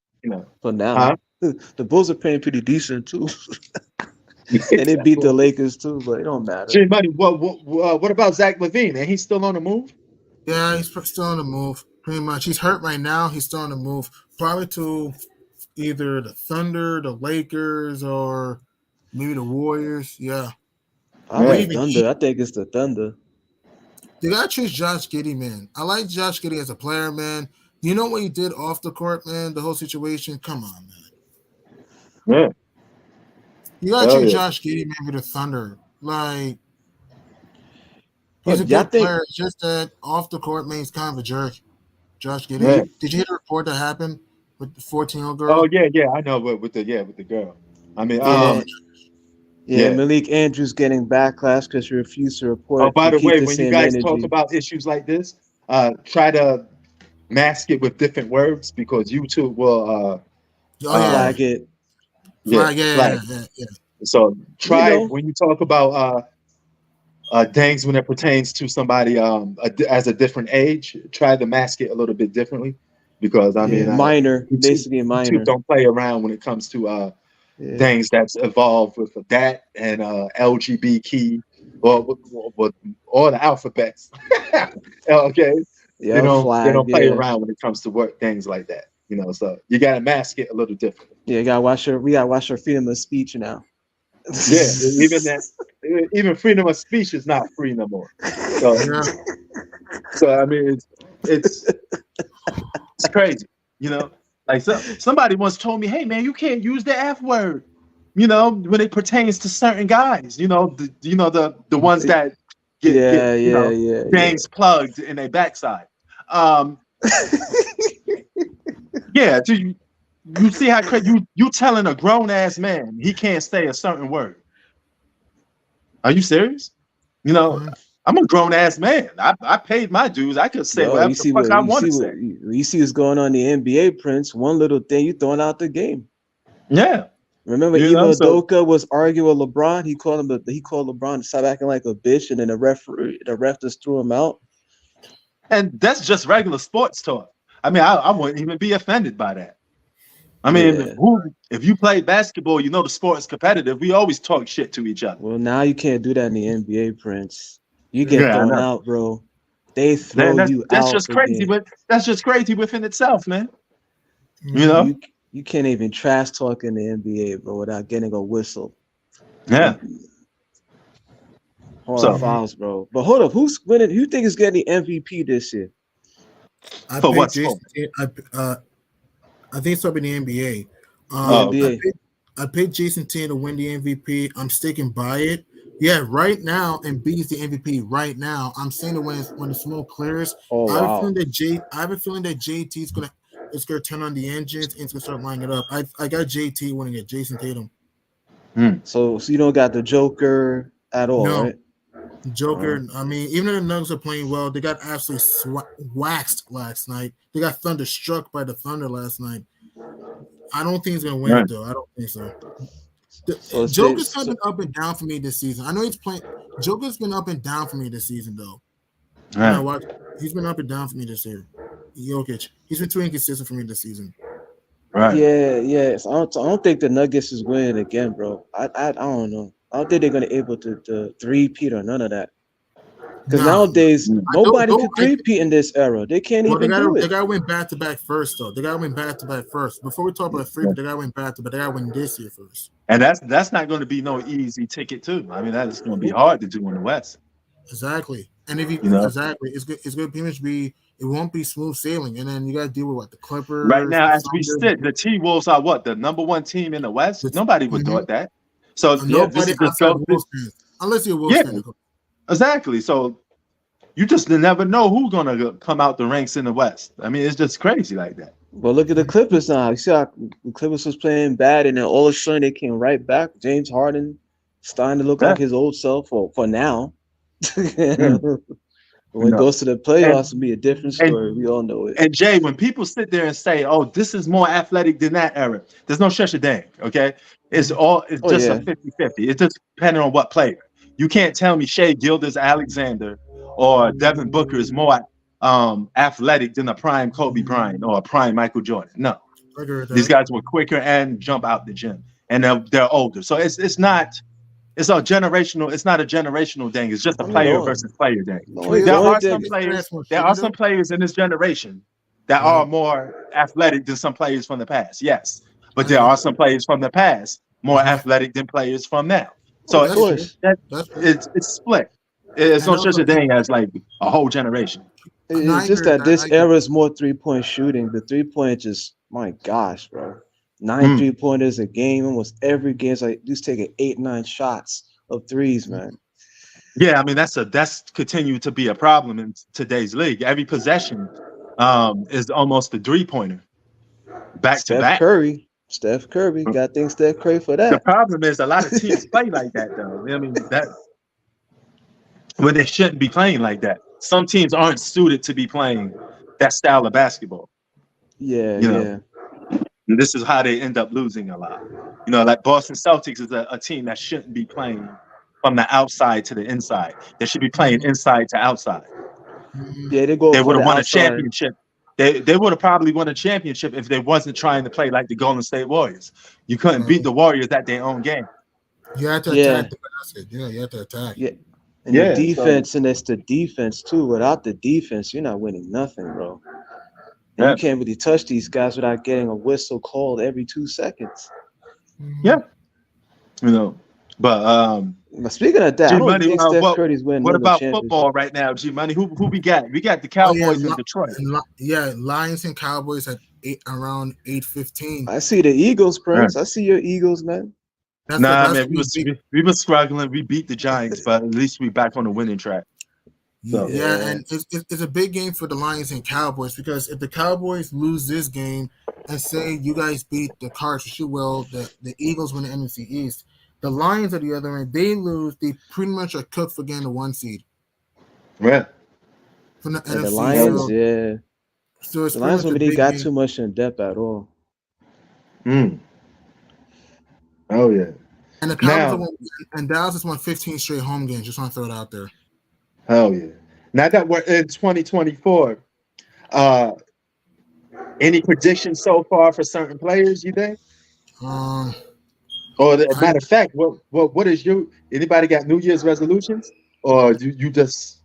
Speaker 2: For now, the Bulls are playing pretty decent too. And they beat the Lakers too, but it don't matter.
Speaker 1: Jay Money, what about Zach LaVine? And he's still on the move?
Speaker 3: Yeah, he's still on the move. Pretty much. He's hurt right now. He's still on the move. Probably to either the Thunder, the Lakers, or maybe the Warriors. Yeah.
Speaker 2: I
Speaker 1: Yeah.
Speaker 2: like
Speaker 3: Even
Speaker 2: Thunder. I think it's the Thunder.
Speaker 3: They gotta choose Josh Giddey, man. I like Josh Giddey as a player, man. You know what he did off the court, man? The whole situation. Come on, man.
Speaker 1: Yeah.
Speaker 3: You gotta
Speaker 1: Hell
Speaker 3: choose
Speaker 1: yeah.
Speaker 3: Josh Giddey, man, for the Thunder. Like,
Speaker 2: But
Speaker 3: he's a
Speaker 2: y'all
Speaker 3: good
Speaker 2: think-
Speaker 3: player. It's just that off the court, man, he's kind of a jerk. Josh Giddey.
Speaker 1: Yeah.
Speaker 3: Did you hear the report that happened with the 14-year-old girl?
Speaker 1: Oh yeah, I know, but with the girl. I mean,
Speaker 2: Yeah. Yeah,
Speaker 1: yeah.
Speaker 2: Malik Andrews getting backlash because he refused to report.
Speaker 1: Oh, by the
Speaker 2: to keep
Speaker 1: way,
Speaker 2: the
Speaker 1: when you
Speaker 2: same
Speaker 1: guys
Speaker 2: energy.
Speaker 1: talk about issues like this, try to mask it with different words because YouTube will
Speaker 2: flag it.
Speaker 3: Flag, yeah.
Speaker 1: flag. So try
Speaker 2: You know.
Speaker 1: when you talk about things when it pertains to somebody as a different age, try to mask it a little bit differently because I mean
Speaker 2: minor,
Speaker 1: YouTube,
Speaker 2: basically minor.
Speaker 1: YouTube don't play around when it comes to things that's evolved with that and LGBT or all the alphabets. Okay,
Speaker 2: Yeah,
Speaker 1: they don't play
Speaker 2: yeah.
Speaker 1: around when it comes to work things like that. You know, so you got to mask it a little different.
Speaker 2: Yeah, we gotta watch her freedom of speech now.
Speaker 1: Yeah, even freedom of speech is not free no more. So, so I mean, it's crazy, you know. Like somebody once told me, "Hey man, you can't use the F word," you know, when it pertains to certain guys. You know, the ones that get gangs plugged in their backside. Yeah, you see how crazy you telling a grown ass man he can't say a certain word. Are you serious? You know, I'm a grown ass man. I paid my dues. I could say whatever the fuck I want to say.
Speaker 2: You see what's going on in the NBA, Prince. One little thing you throwing out the game.
Speaker 1: Yeah.
Speaker 2: Remember, Ime Udoka was arguing with LeBron. He called LeBron to stop acting like a bitch, and then the ref just threw him out.
Speaker 1: And that's just regular sports talk. I mean, I wouldn't even be offended by that. I mean, if you play basketball, you know the sport is competitive. We always talk shit to each other.
Speaker 2: Well, now you can't do that in the NBA, Prince. You get thrown out, bro. They throw you out.
Speaker 1: That's just crazy, but that's just crazy within itself, man. You know,
Speaker 2: you can't even trash talk in the NBA, bro, without getting a whistle.
Speaker 1: Yeah.
Speaker 2: Hard fouls, bro. But hold up, who's winning? Who think is getting the MVP this year?
Speaker 3: I think it's up in the NBA. I picked Jason Tatum to win the MVP. I'm sticking by it. Yeah, right now, Embiid's the MVP. Right now, I'm saying that when the smoke clears, I have a feeling that JT is gonna turn on the engines and it's gonna start lining it up. I got JT winning it, Jason Tatum.
Speaker 2: So you don't got the Joker at all, right?
Speaker 3: Joker. I mean, even though the Nuggets are playing well, they got absolutely waxed last night. They got thunderstruck by the Thunder last night. I don't think he's gonna win it though. I don't think so. Joker's been up and down for me this season. I know he's playing. Joker's been up and down for me this season though. He's been up and down for me this year. Jokic. He's been too inconsistent for me this season.
Speaker 1: Right.
Speaker 2: Yeah. So I don't think the Nuggets is winning again, bro. I don't know. I don't think they're gonna able to three-peat or none of that. Because nowadays nobody can three-peat in this era. They can't even do it.
Speaker 3: They gotta win back-to-back first, though. They gotta win back-to-back first. Before we talk about three-peat, they gotta win back-to-back. They gotta win this year first.
Speaker 1: And that's not going to be no easy ticket too. I mean, that is going to be hard to do in the West.
Speaker 3: Exactly. And if it's going to pretty much be. It won't be smooth sailing, and then you got to deal with what the Clippers.
Speaker 1: Right now, as we sit, the T-Wolves are what, the number one team in the West? Nobody would thought that. So
Speaker 3: nobody outside Wolves fans, unless you're a Wolves fan.
Speaker 1: Exactly. So you just never know who's gonna come out the ranks in the West. I mean, it's just crazy like that.
Speaker 2: Well, look at the Clippers now. You see how the Clippers was playing bad, and then all of a sudden they came right back. James Harden starting to look like his old self for now. When it goes to the playoffs, it'll be a different story. We all know it.
Speaker 1: And Jay, when people sit there and say, "Oh, this is more athletic than that era," there's no such a thing. Okay, it's just a 50-50. It's just depending on what player. You can't tell me Shai Gilgeous-Alexander or Devin Booker is more athletic than a prime Kobe Bryant or a prime Michael Jordan. No, these guys were quicker and jump out the gym, and they're older. So it's not. It's a generational. It's not a generational thing. It's just a player versus player thing. There are some players in this generation that are more athletic than some players from the past. Yes, but there are some players from the past more athletic than players from now. So
Speaker 2: Of course.
Speaker 3: That's true.
Speaker 1: it's split. It's
Speaker 3: And
Speaker 1: no such
Speaker 3: also,
Speaker 1: a thing as like a whole generation.
Speaker 3: no, I
Speaker 2: It's just
Speaker 3: agree with
Speaker 2: that
Speaker 3: that. I
Speaker 2: this
Speaker 3: agree.
Speaker 2: era is more 3-point shooting. The 3-point just, my gosh, bro. 9
Speaker 1: Mm.
Speaker 2: 3-pointers a game. Almost every game is like just taking 8-9 shots of threes, man.
Speaker 1: Yeah, I mean that's continued to be a problem in today's league. Every possession is almost a 3-pointer, back to back.
Speaker 2: Steph Curry. Got things Steph Curry for
Speaker 1: The
Speaker 2: that.
Speaker 1: problem is a lot of teams play like that, though. I mean that when they shouldn't be playing like that. Some teams aren't suited to be playing that style of basketball.
Speaker 2: Yeah,
Speaker 1: You know,
Speaker 2: yeah.
Speaker 1: and this is how they end up losing a lot. You know, like Boston Celtics is a team that shouldn't be playing from the outside to the inside. They should be playing inside to outside.
Speaker 2: Yeah, they go
Speaker 1: They
Speaker 2: for
Speaker 1: would
Speaker 2: the
Speaker 1: have won a
Speaker 2: outside.
Speaker 1: championship. They would have probably won a championship if they wasn't trying to play like the Golden State Warriors. You couldn't beat the Warriors at their own game.
Speaker 3: You have to
Speaker 2: Yeah.
Speaker 3: attack the basket. Yeah, you have to attack.
Speaker 2: Yeah. And
Speaker 1: Yeah,
Speaker 2: the defense, and it's the defense too. Without the defense, you're not winning nothing, bro. And
Speaker 1: Yeah.
Speaker 2: you can't really touch these guys without getting a whistle called every 2 seconds.
Speaker 1: Yeah. You know, but
Speaker 2: But speaking of that, I don't
Speaker 1: G-Money,
Speaker 2: think Steph Curry's winning
Speaker 1: what
Speaker 2: another
Speaker 1: about
Speaker 2: championship.
Speaker 1: football right now, G-Money? Who we got? We got the
Speaker 3: Oh, yeah,
Speaker 1: Cowboys in Detroit.
Speaker 3: Yeah, Lions and Cowboys at around 8:15.
Speaker 2: I see the Eagles, Prince. I see your Eagles, man.
Speaker 1: Nah, man, we was struggling. We beat the Giants, but at least we back on the winning track. So.
Speaker 3: Yeah, and it's a big game for the Lions and Cowboys, because if the Cowboys lose this game and say you guys beat the Cards, which you will, the Eagles win the NFC East, the Lions at the other end, they lose, they pretty much are cooked for getting the 1 seed.
Speaker 1: Right.
Speaker 3: From the
Speaker 2: And
Speaker 3: NFC.
Speaker 2: the Lions,
Speaker 3: so,
Speaker 2: yeah.
Speaker 3: so it's
Speaker 2: The Lions
Speaker 3: pretty much a
Speaker 2: really
Speaker 3: big
Speaker 2: got
Speaker 3: game.
Speaker 2: too much in depth at all.
Speaker 1: Oh yeah.
Speaker 3: And the Cowboys and Dallas has won 15 straight home games. Just want to throw it out there.
Speaker 1: Hell yeah. Now that we're in 2024, any predictions so far for certain players, you think? Or matter of fact, what is anybody got New Year's resolutions? Or you just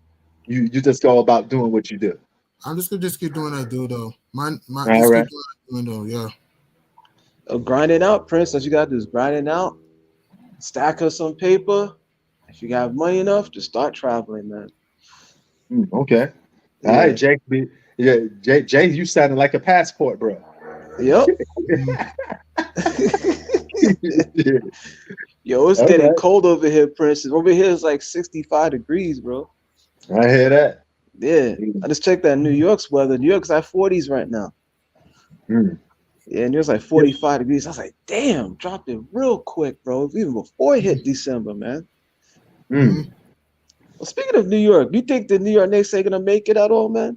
Speaker 1: go about doing what you do?
Speaker 3: I'm just gonna keep doing what I do though.
Speaker 1: All right.
Speaker 3: Keep doing what I'm doing though, yeah.
Speaker 2: Grind it out, Prince. What you got to do is grind it out. Stack up some paper. If you got money enough, just start traveling, man.
Speaker 1: Okay.
Speaker 2: Yeah.
Speaker 1: All right, Jake. Jay, you sounding like a passport, bro.
Speaker 2: Yep. Yo, it's getting cold over here, Prince. Over here it's like 65 degrees, bro.
Speaker 1: I hear that.
Speaker 2: Yeah. I just checked that New York's weather. New York's at 40s right now. Yeah, and it was like 45 degrees. I was like, damn, dropped it real quick, bro. Even before it hit December, man. Well, speaking of New York, you think the New York Knicks ain't gonna make it at all, man?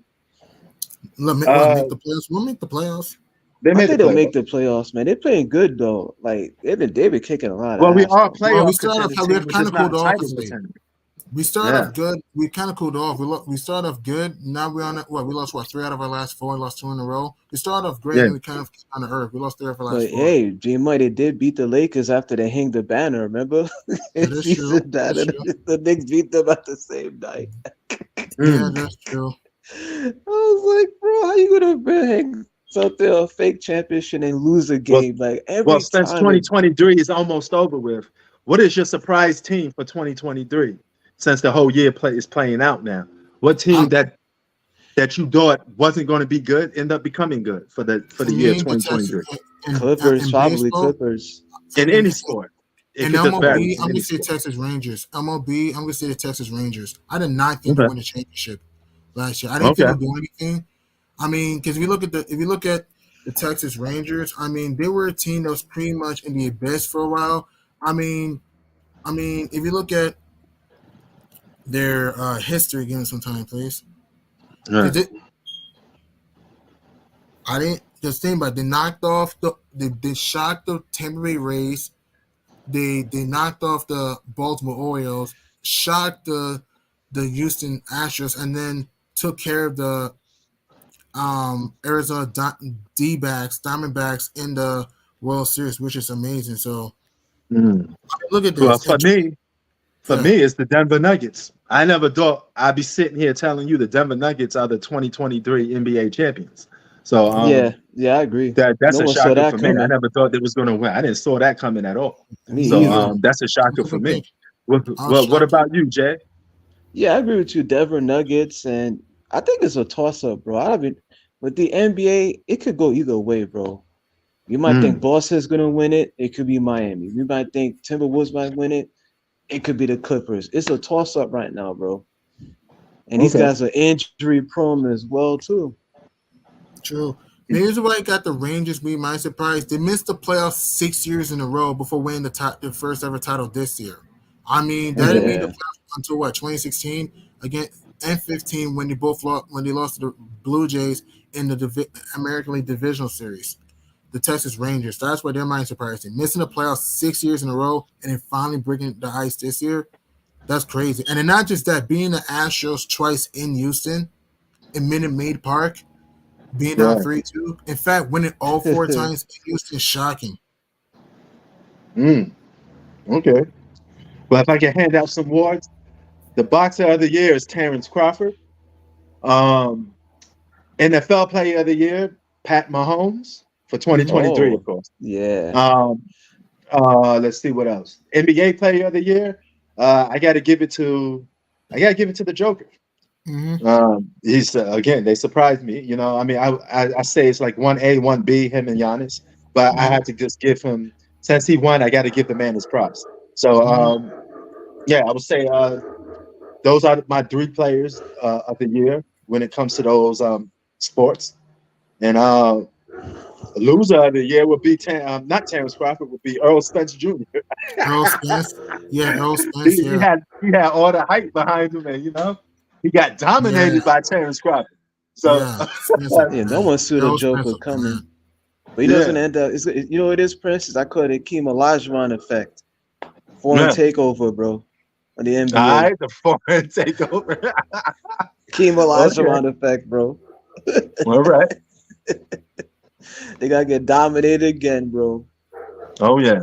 Speaker 3: Make the playoffs. We'll make the playoffs.
Speaker 2: I think they'll make the playoffs, man. They're playing good though. Like they've been kicking a lot.
Speaker 1: Well, we
Speaker 2: ass,
Speaker 1: are
Speaker 2: though.
Speaker 1: playoff.
Speaker 3: We started off. We kind of cooled off. We started
Speaker 1: Yeah.
Speaker 3: off good. We kind of cooled off. We started off good. Now we're on it. What we lost? 3 out of our last 4. We lost 2 in a row. We started off great. And we kind of on the earth. We lost 3 out of our last
Speaker 2: But
Speaker 3: 4.
Speaker 2: hey, G-Money, they did beat the Lakers after they hanged the banner. Remember?
Speaker 3: That is true.
Speaker 2: The Knicks beat them at the same night.
Speaker 3: Yeah, that's true.
Speaker 2: I was like, bro, how you gonna hang something a fake championship and lose a game like every time?
Speaker 1: Since 2023 is almost over with, what is your surprise team for 2023? Since the whole year is playing out now, what team that you thought wasn't going to be good end up becoming good for the year 2023?
Speaker 2: Clippers, probably Clippers.
Speaker 1: In any sport.
Speaker 3: And MLB, I'm gonna say Texas Rangers. MLB, I'm gonna say the Texas Rangers. I did not think they win the championship last year. I didn't think they'd do anything. I mean, because if you look at the Texas Rangers, I mean, they were a team that was pretty much in the abyss for a while. I mean, if you look at their history, give me some time, please. They knocked off they shocked the Tampa Bay Rays. They knocked off the Baltimore Orioles, shocked the Houston Astros, and then took care of the Arizona Diamondbacks in the World Series, which is amazing. So look at this.
Speaker 1: Well, for me, it's the Denver Nuggets. I never thought I'd be sitting here telling you the Denver Nuggets are the 2023 NBA champions. So
Speaker 2: yeah, I agree.
Speaker 1: That's
Speaker 2: No
Speaker 1: a
Speaker 2: one saw
Speaker 1: shocker
Speaker 2: that
Speaker 1: for me.
Speaker 2: coming.
Speaker 1: I never thought they was going to win. I didn't saw that coming at all.
Speaker 2: Me
Speaker 1: So
Speaker 2: either.
Speaker 1: That's a shocker for me. What about you, Jay?
Speaker 2: Yeah, I agree with you, Denver Nuggets, and I think it's a toss-up, bro. I mean, with the NBA, it could go either way, bro. You might think Boston's gonna win it. It could be Miami. You might think Timberwolves might win it. It could be the Clippers. It's a toss-up right now, bro. And these guys are injury prone as well, too.
Speaker 3: True. Here's why I got the Rangers being my surprise. They missed the playoffs 6 years in a row before winning the first ever title this year. I mean, that didn't mean the playoffs until 2016 against and 15 when they lost to the Blue Jays in the American League Divisional Series, the Texas Rangers. So that's why they're my surprise. Missing the playoffs 6 years in a row and then finally breaking the ice this year. That's crazy. And then not just that, being the Astros twice in Houston, in Minute Maid Park, being down 3-2. In fact, winning all 4 times in Houston is shocking.
Speaker 1: Okay. Well, if I can hand out some awards, the boxer of the year is Terrence Crawford. NFL Player of the Year, Pat Mahomes for 2023, of course.
Speaker 2: Yeah.
Speaker 1: Let's see what else. NBA Player of the Year. I got to give it to the Joker. He's again, they surprised me. You know, I mean, I say it's like 1A, 1B, him and Giannis, but I had to just give him, since he won, I got to give the man his props. So, yeah, I would say those are my 3 players of the year when it comes to those sports. And loser of the year would be not Terrence Crawford, would be Earl Spence Jr.
Speaker 3: Earl Spence, Earl Spence.
Speaker 1: He had all the hype behind him, and you know, he got dominated by Terrence Crawford. So
Speaker 2: no one saw the Joker coming, but he doesn't end up. You know what it is, Prince? I call it a Keem Olajuwon effect. Foreign takeover, bro. On the NBA.
Speaker 1: All right, the foreign takeover.
Speaker 2: Keem Olajuwon effect, bro.
Speaker 1: All right.
Speaker 2: They gotta get dominated again, bro.
Speaker 1: Oh yeah.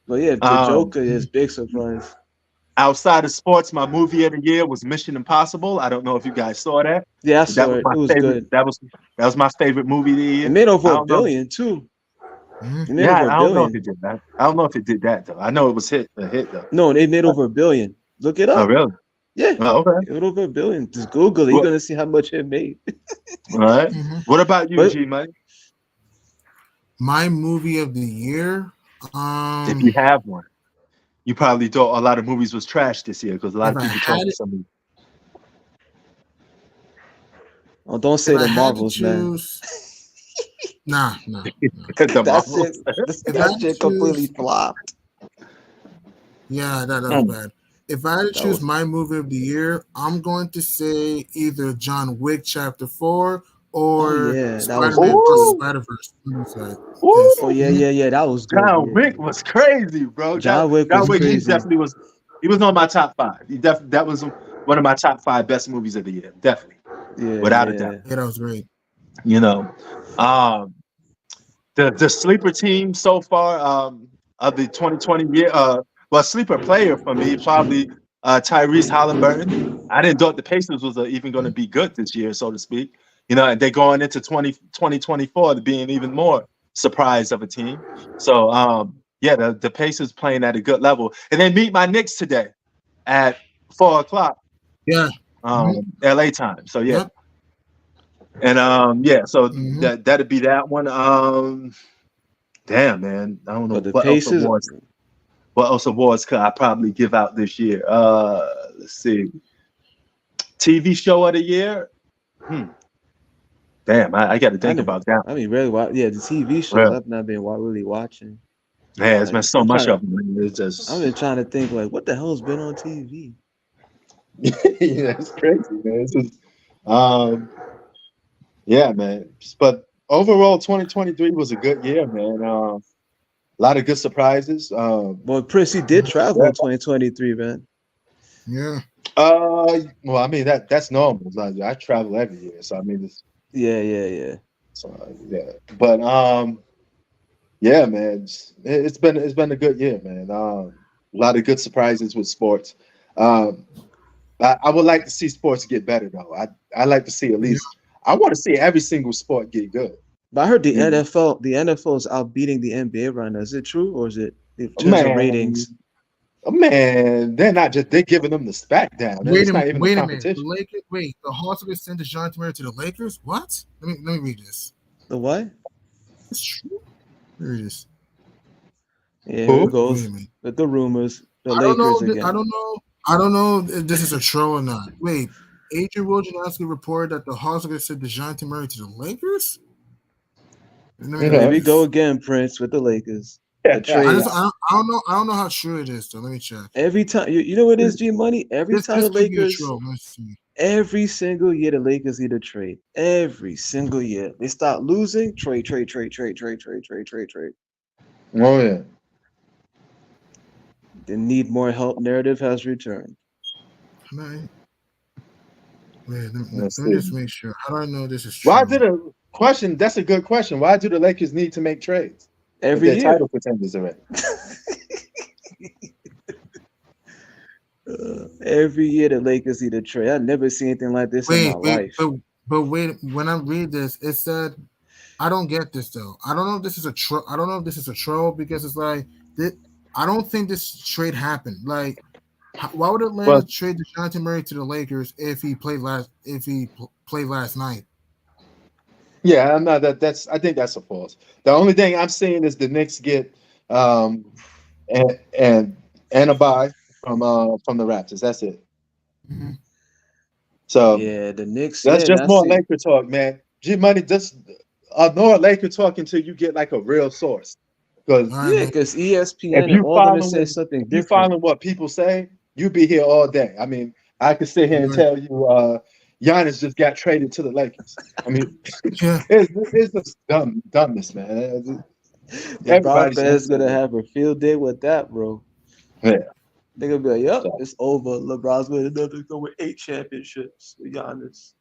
Speaker 2: But yeah, the Joker is big surprise.
Speaker 1: Outside of sports, my movie of the year was Mission Impossible. I don't know if you guys saw that.
Speaker 2: Yeah, I saw it. It was good.
Speaker 1: That was my favorite movie of the year.
Speaker 2: It made over $1 billion too.
Speaker 1: Yeah, I don't know if it did that. I don't know if it did that though. I know it was a hit though.
Speaker 2: No, they made over $1 billion. Look it up.
Speaker 1: Oh really?
Speaker 2: Yeah.
Speaker 1: Oh, okay.
Speaker 2: It made over $1 billion. Just Google it. You're gonna see how much it made.
Speaker 1: All right. What about you, G Money?
Speaker 3: My movie of the year.
Speaker 1: If you have one. You probably thought a lot of movies was trash this year because a lot of people told something.
Speaker 2: Oh, don't say the Marvels, man.
Speaker 3: Nah.
Speaker 2: That shit completely flopped.
Speaker 3: Yeah, that was bad. If I had to choose my movie of the year, I'm going to say either John Wick Chapter 4 or Spider-Man Across the Spider-Verse.
Speaker 2: Oh yeah, that was good.
Speaker 1: John Wick was crazy, bro.
Speaker 2: John Wick was crazy.
Speaker 1: He definitely was. He was on my top 5. That was one of my top 5 best movies of the year, definitely, without a doubt.
Speaker 3: Yeah, that was great.
Speaker 1: You know, the sleeper team so far of the 2020 year, sleeper player for me probably Tyrese Halliburton. I didn't thought the Pacers was even going to be good this year, so to speak. You know, and they're going into 2024 to being even more surprised of a team. So, the Pacers playing at a good level. And they meet my Knicks today at 4:00.
Speaker 3: Yeah.
Speaker 1: LA time. So, yeah. Yep. And, so that'd be that one. Damn, man. I don't know
Speaker 2: what Pacers,
Speaker 1: else awards could I probably give out this year? Let's see. TV show of the year? Damn, I got to think about that.
Speaker 2: I mean, really, the TV shows I've not been really watching.
Speaker 1: Yeah, it's been so much of them. It's just
Speaker 2: I've been trying to think like, what the hell's been on TV?
Speaker 1: Yeah, it's crazy, man. It's just, yeah, man. But overall, 2023 was a good year, man. A lot of good surprises.
Speaker 2: Well, Prissy did travel in 2023, man.
Speaker 3: Yeah.
Speaker 1: Well, I mean that's normal. I travel every year, so I mean it's.
Speaker 2: Yeah.
Speaker 1: So but yeah, man, it's been a good year, man. A lot of good surprises with sports. I would like to see sports get better though. I like to see at least. I want to see every single sport get good.
Speaker 2: But I heard the NFL is outbeating the NBA right now. Is it true or is it in terms of ratings?
Speaker 1: Oh, man, they're giving them the smack down. Man. It's not even
Speaker 3: Wait
Speaker 1: a
Speaker 3: a minute. The
Speaker 1: competition.
Speaker 3: Lakers. Wait, the Hawks are going to send DeJounte Murray to the Lakers? What? Let me read this.
Speaker 2: The what?
Speaker 3: It's true. Here it is.
Speaker 2: Yeah,
Speaker 1: Who?
Speaker 2: here it
Speaker 3: Wait
Speaker 2: goes
Speaker 3: a minute.
Speaker 2: with the rumors. The
Speaker 3: I don't know.
Speaker 2: Lakers again.
Speaker 3: I don't know if this is a troll or not. Wait, Adrian Wojnarowski reported that the Hawks are going to send DeJounte Murray to the Lakers.
Speaker 2: Here we go again, Prince, with the Lakers. The trade.
Speaker 3: I don't know how true it is though. Let me check.
Speaker 2: Every time, you know what it is, G Money. Every time the Lakers, every single year the Lakers need a trade. Every single year they start losing. Trade.
Speaker 1: Oh yeah.
Speaker 2: They need more help. Narrative has returned.
Speaker 3: Wait, let me just make sure. How do I know this is true?
Speaker 1: That's a good question. Why do the Lakers need to make trades?
Speaker 2: Every year.
Speaker 1: Title contenders already.
Speaker 2: Every year the Lakers need a trade. I've never seen anything like this in my life.
Speaker 3: But wait, when I read this, it said, I don't get this though. I don't know if this is a troll. I don't know if this is a troll because it's like I don't think this trade happened. Like, why would Atlanta trade DeJounte Murray to the Lakers if he played last night?
Speaker 1: Yeah, I'm not I think that's a false. The only thing I'm seeing is the Knicks get and a buy from the Raptors. That's it.
Speaker 3: Mm-hmm.
Speaker 1: So
Speaker 2: yeah, the Knicks.
Speaker 1: That's just more Laker talk, man. G Money, just ignore Laker talk until you get like a real source. Because
Speaker 2: ESPN and all of them say something different.
Speaker 1: You following what people say, you be here all day. I mean, I could sit here and tell you Giannis just got traded to the Lakers. I mean, it's just dumbness, man.
Speaker 2: Everybody's gonna have a field day with that, bro.
Speaker 1: Yeah.
Speaker 2: They're gonna be like, yep, it's over. LeBron's winning another go with 8 championships with Giannis.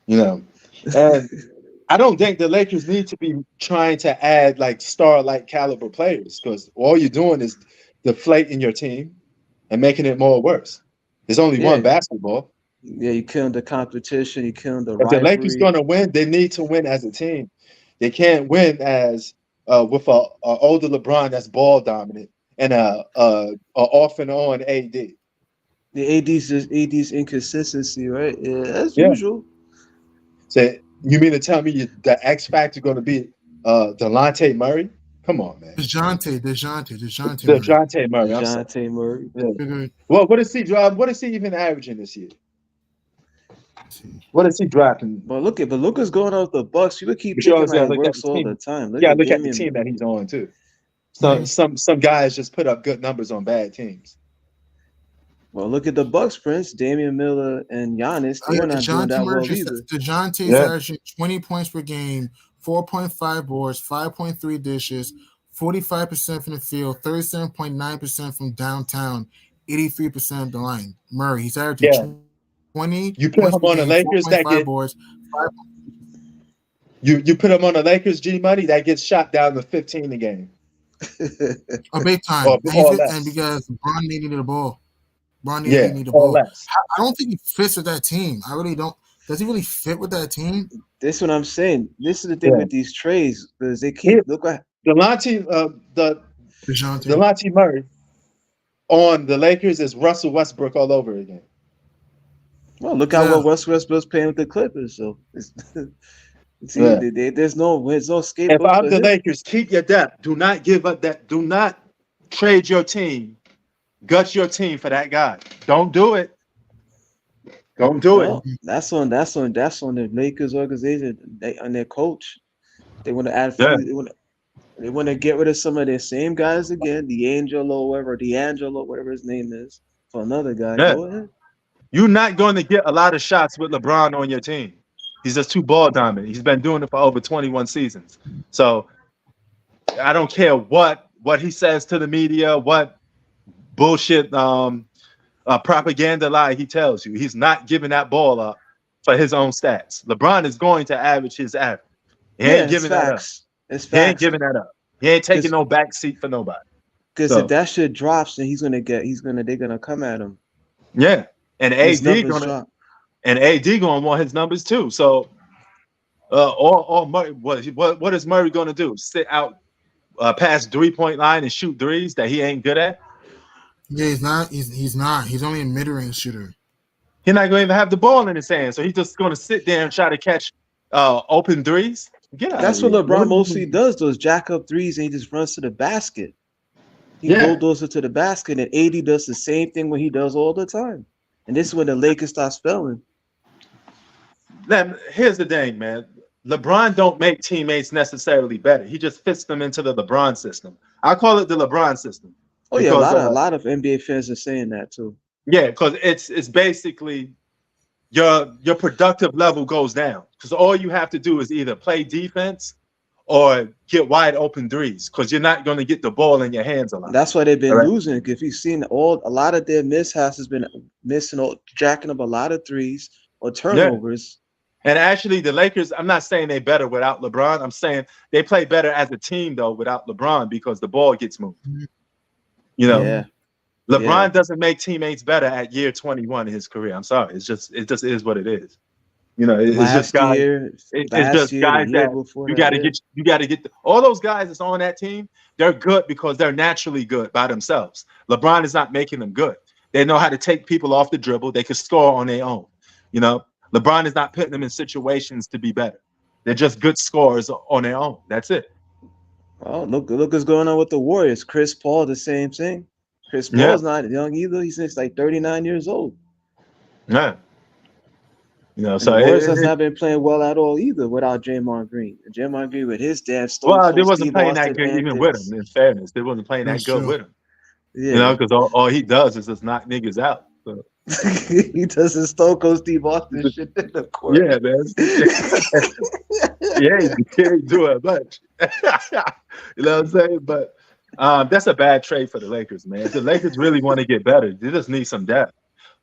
Speaker 1: You know, and I don't think the Lakers need to be trying to add like star-like caliber players because all you're doing is deflating your team and making it more worse. There's only one basketball.
Speaker 2: Yeah, you're killing the competition. You're killing the
Speaker 1: rivalry. If the Lakers going to win, they need to win as a team. They can't win as with a older LeBron that's ball dominant and a off and on AD.
Speaker 2: The AD's inconsistency, right? Yeah, as usual.
Speaker 1: So you mean to tell me the X factor going to be DeJounte Murray? Come on, man.
Speaker 3: DeJounte
Speaker 1: Murray. Yeah. Well, what is he driving? What is he even averaging this year? What is he dropping?
Speaker 2: But Luka's going off the Bucks. You would keep thinking that works all the time.
Speaker 1: Look at the team that he's on too. So some guys just put up good numbers on bad teams.
Speaker 2: Well, look at the Bucks, Prince, Damian Miller, and Giannis. They're not doing that well either.
Speaker 3: DeJounte is averaging 20 points per game, 4.5 boards, 5.3 dishes, 45% from the field, 37.9% from downtown, 83% of the line. Murray, he's averaging 20.
Speaker 1: You put him on the Lakers that get boards. You put him on the Lakers, G Money, that gets shot down to 15 a game.
Speaker 3: A big time. And because LeBron needed the ball. Needed the ball. I don't think he fits with that team. I really don't. Does he really fit with that team?
Speaker 2: This is what I'm saying. This is the thing with these trades because they keep look at
Speaker 1: DeJounte Murray on the Lakers is Russell Westbrook all over again.
Speaker 2: Well, look how well Russell Westbrook's playing with the Clippers. So there's no escape.
Speaker 1: If I'm the Lakers, keep your depth. Do not give up that. Do not trade your team. Gut your team for that guy. Don't do it. Don't do it.
Speaker 2: That's on the Lakers organization and their coach. They want to add. They want to get rid of some of their same guys again. D'Angelo, whatever his name is, for another guy.
Speaker 1: Yeah.
Speaker 2: Go ahead.
Speaker 1: You're not going to get a lot of shots with LeBron on your team. He's just too ball dominant. He's been doing it for over 21 seasons. So I don't care what he says to the media, what bullshit propaganda lie he tells you. He's not giving that ball up for his own stats. LeBron is going to average his average. He ain't giving that up. He ain't giving that up. He ain't taking no back seat for nobody.
Speaker 2: Because if that shit drops, then they're gonna come at him.
Speaker 1: Yeah. And AD gonna want his numbers too. So Murray, what is Murray gonna do? Sit out past 3-point line and shoot threes that he ain't good at?
Speaker 3: Yeah, he's not. He's not. He's only a mid-range shooter.
Speaker 1: He's not going to even have the ball in his hand, so he's just going to sit there and try to catch open threes. Get out
Speaker 2: That's
Speaker 1: of
Speaker 2: what
Speaker 1: here.
Speaker 2: LeBron mostly does, those jack up threes, and he just runs to the basket. He bulldozes to the basket, and AD does the same thing when he does all the time. And this is when the Lakers start spelling.
Speaker 1: Now, here's the thing, man. LeBron don't make teammates necessarily better. He just fits them into the LeBron system. I call it the LeBron system.
Speaker 2: Oh yeah,
Speaker 1: because,
Speaker 2: a lot of NBA fans are saying that too.
Speaker 1: Yeah, because it's basically your productive level goes down because all you have to do is either play defense or get wide open threes because you're not going to get the ball in your hands a lot.
Speaker 2: That's why they've been losing. If you've seen a lot of their mishaps has been missing, jacking up a lot of threes or turnovers.
Speaker 1: Yeah. And actually, the Lakers, I'm not saying they're better without LeBron. I'm saying they play better as a team, though, without LeBron because the ball gets moved. You know, LeBron doesn't make teammates better at year 21 in his career. I'm sorry. It just is what it is. You know, it's just guys. It's just guys that you got to get all those guys that's on that team. They're good because they're naturally good by themselves. LeBron is not making them good. They know how to take people off the dribble. They can score on their own. You know, LeBron is not putting them in situations to be better. They're just good scorers on their own. That's it.
Speaker 2: Oh, look what's going on with the Warriors. Chris Paul, the same thing. Chris Paul's not young either. He's like 39 years old.
Speaker 1: Yeah. You know,
Speaker 2: and so the Warriors has not been playing well at all either without Draymond Green. And Draymond Green with his damn
Speaker 1: they wasn't playing that good even with him. In fairness, they wasn't playing that good with him. Yeah. You know, because all he does is just knock niggas out. So.
Speaker 2: He does his Stone Cold Steve Austin shit in the court.
Speaker 1: Yeah, man. He can't do it much. You know what I'm saying? But that's a bad trade for the Lakers, man. If the Lakers really want to get better, they just need some depth.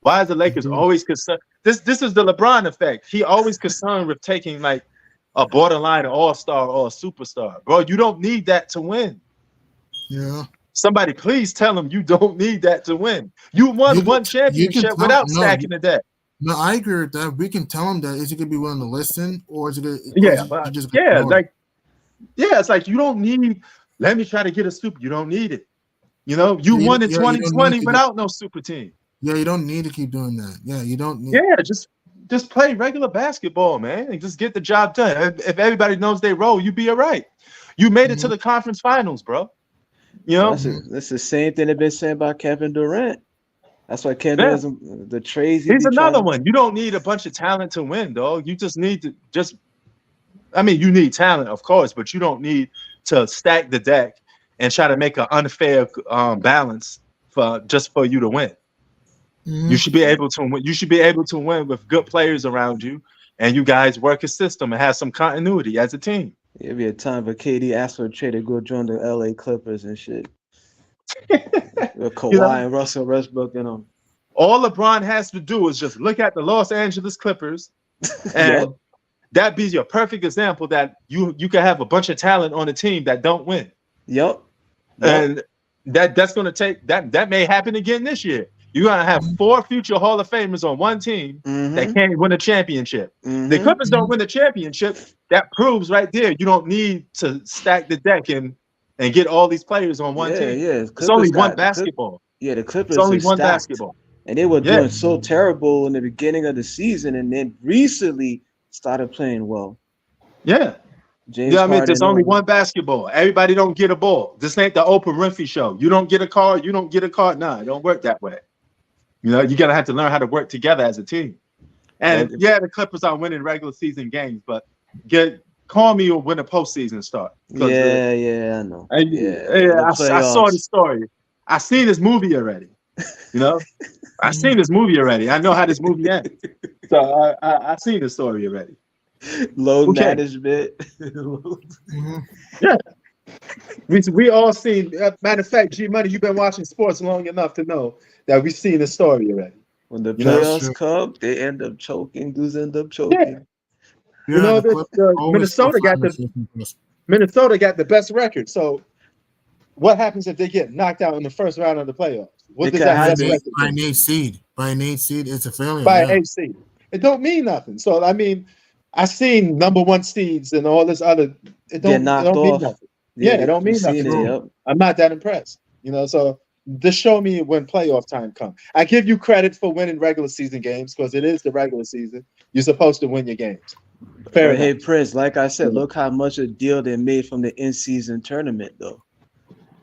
Speaker 1: Why is the Lakers always concerned? This is the LeBron effect. He always concerned with taking like a borderline all-star or a superstar. Bro, you don't need that to win.
Speaker 3: Yeah.
Speaker 1: Somebody please tell him you don't need that to win. You won one championship without stacking the deck.
Speaker 3: No, I agree with that. We can tell him that. Is he gonna be willing to listen, or is it gonna?
Speaker 1: It's like you don't need. Let me try to get a super. You don't need it. You know, you won in 2020 without no super team.
Speaker 3: Yeah, you don't need to keep doing that. Yeah, you don't need.
Speaker 1: Yeah, just play regular basketball, man, and just get the job done. If everybody knows their role, you be all right. You made it to the conference finals, bro. You know,
Speaker 2: that's the same thing they've been saying about Kevin Durant. That's why Kevin doesn't the trades.
Speaker 1: He's another one. You don't need a bunch of talent to win, dog. You just need to you need talent, of course, but you don't need to stack the deck and try to make an unfair balance for you to win. You should be able to win. You should be able to win with good players around you, and you guys work a system and have some continuity as a team.
Speaker 2: It'd be a time for KD asked for a trade to go join the LA Clippers and shit. With Kawhi and Russell Westbrook and them.
Speaker 1: All LeBron has to do is just look at the Los Angeles Clippers, and that be your perfect example that you can have a bunch of talent on a team that don't win.
Speaker 2: Yep.
Speaker 1: And that's going to take that may happen again this year. You're going to have 4 future Hall of Famers on one team that can't win a championship. The Clippers don't win the championship. That proves right there you don't need to stack the deck and get all these players on one team.
Speaker 2: Yeah,
Speaker 1: it's only one basketball.
Speaker 2: The Clippers.
Speaker 1: It's only one basketball.
Speaker 2: And they were doing so terrible in the beginning of the season, and then recently started playing well.
Speaker 1: Yeah. There's only one basketball. Everybody don't get a ball. This ain't the Oprah Winfrey show. You don't get a card. You don't get a card. Nah, it don't work that way. You know, you're going to have to learn how to work together as a team. And the Clippers are winning regular season games, but call me when the postseason start.
Speaker 2: I know.
Speaker 1: I saw the story. I seen this movie already. You know, I seen this movie already. I know how this movie ends. So I seen the story already.
Speaker 2: Load management.
Speaker 1: Yeah. We all seen. Matter of fact, G Money, you've been watching sports long enough to know that we've seen the story already.
Speaker 2: When the playoffs come, they end up choking. Dudes end up choking.
Speaker 1: Yeah. You know, Minnesota got the best record. So, what happens if they get knocked out in the first round of the playoffs? What does that
Speaker 3: by an 8 seed? By an 8 seed, it's a failure.
Speaker 1: By an 8 seed, it don't mean nothing. So, I mean, I've seen number 1 seeds and all this other. It don't mean nothing. It don't mean nothing. I'm not that impressed. You know, so Just show me when playoff time comes. I give you credit for winning regular season games because it is the regular season. You're supposed to win your games. Fair
Speaker 2: But hey,
Speaker 1: enough.
Speaker 2: Prince, like I said,
Speaker 1: Yeah.
Speaker 2: look how much a deal they made from the in-season tournament, though.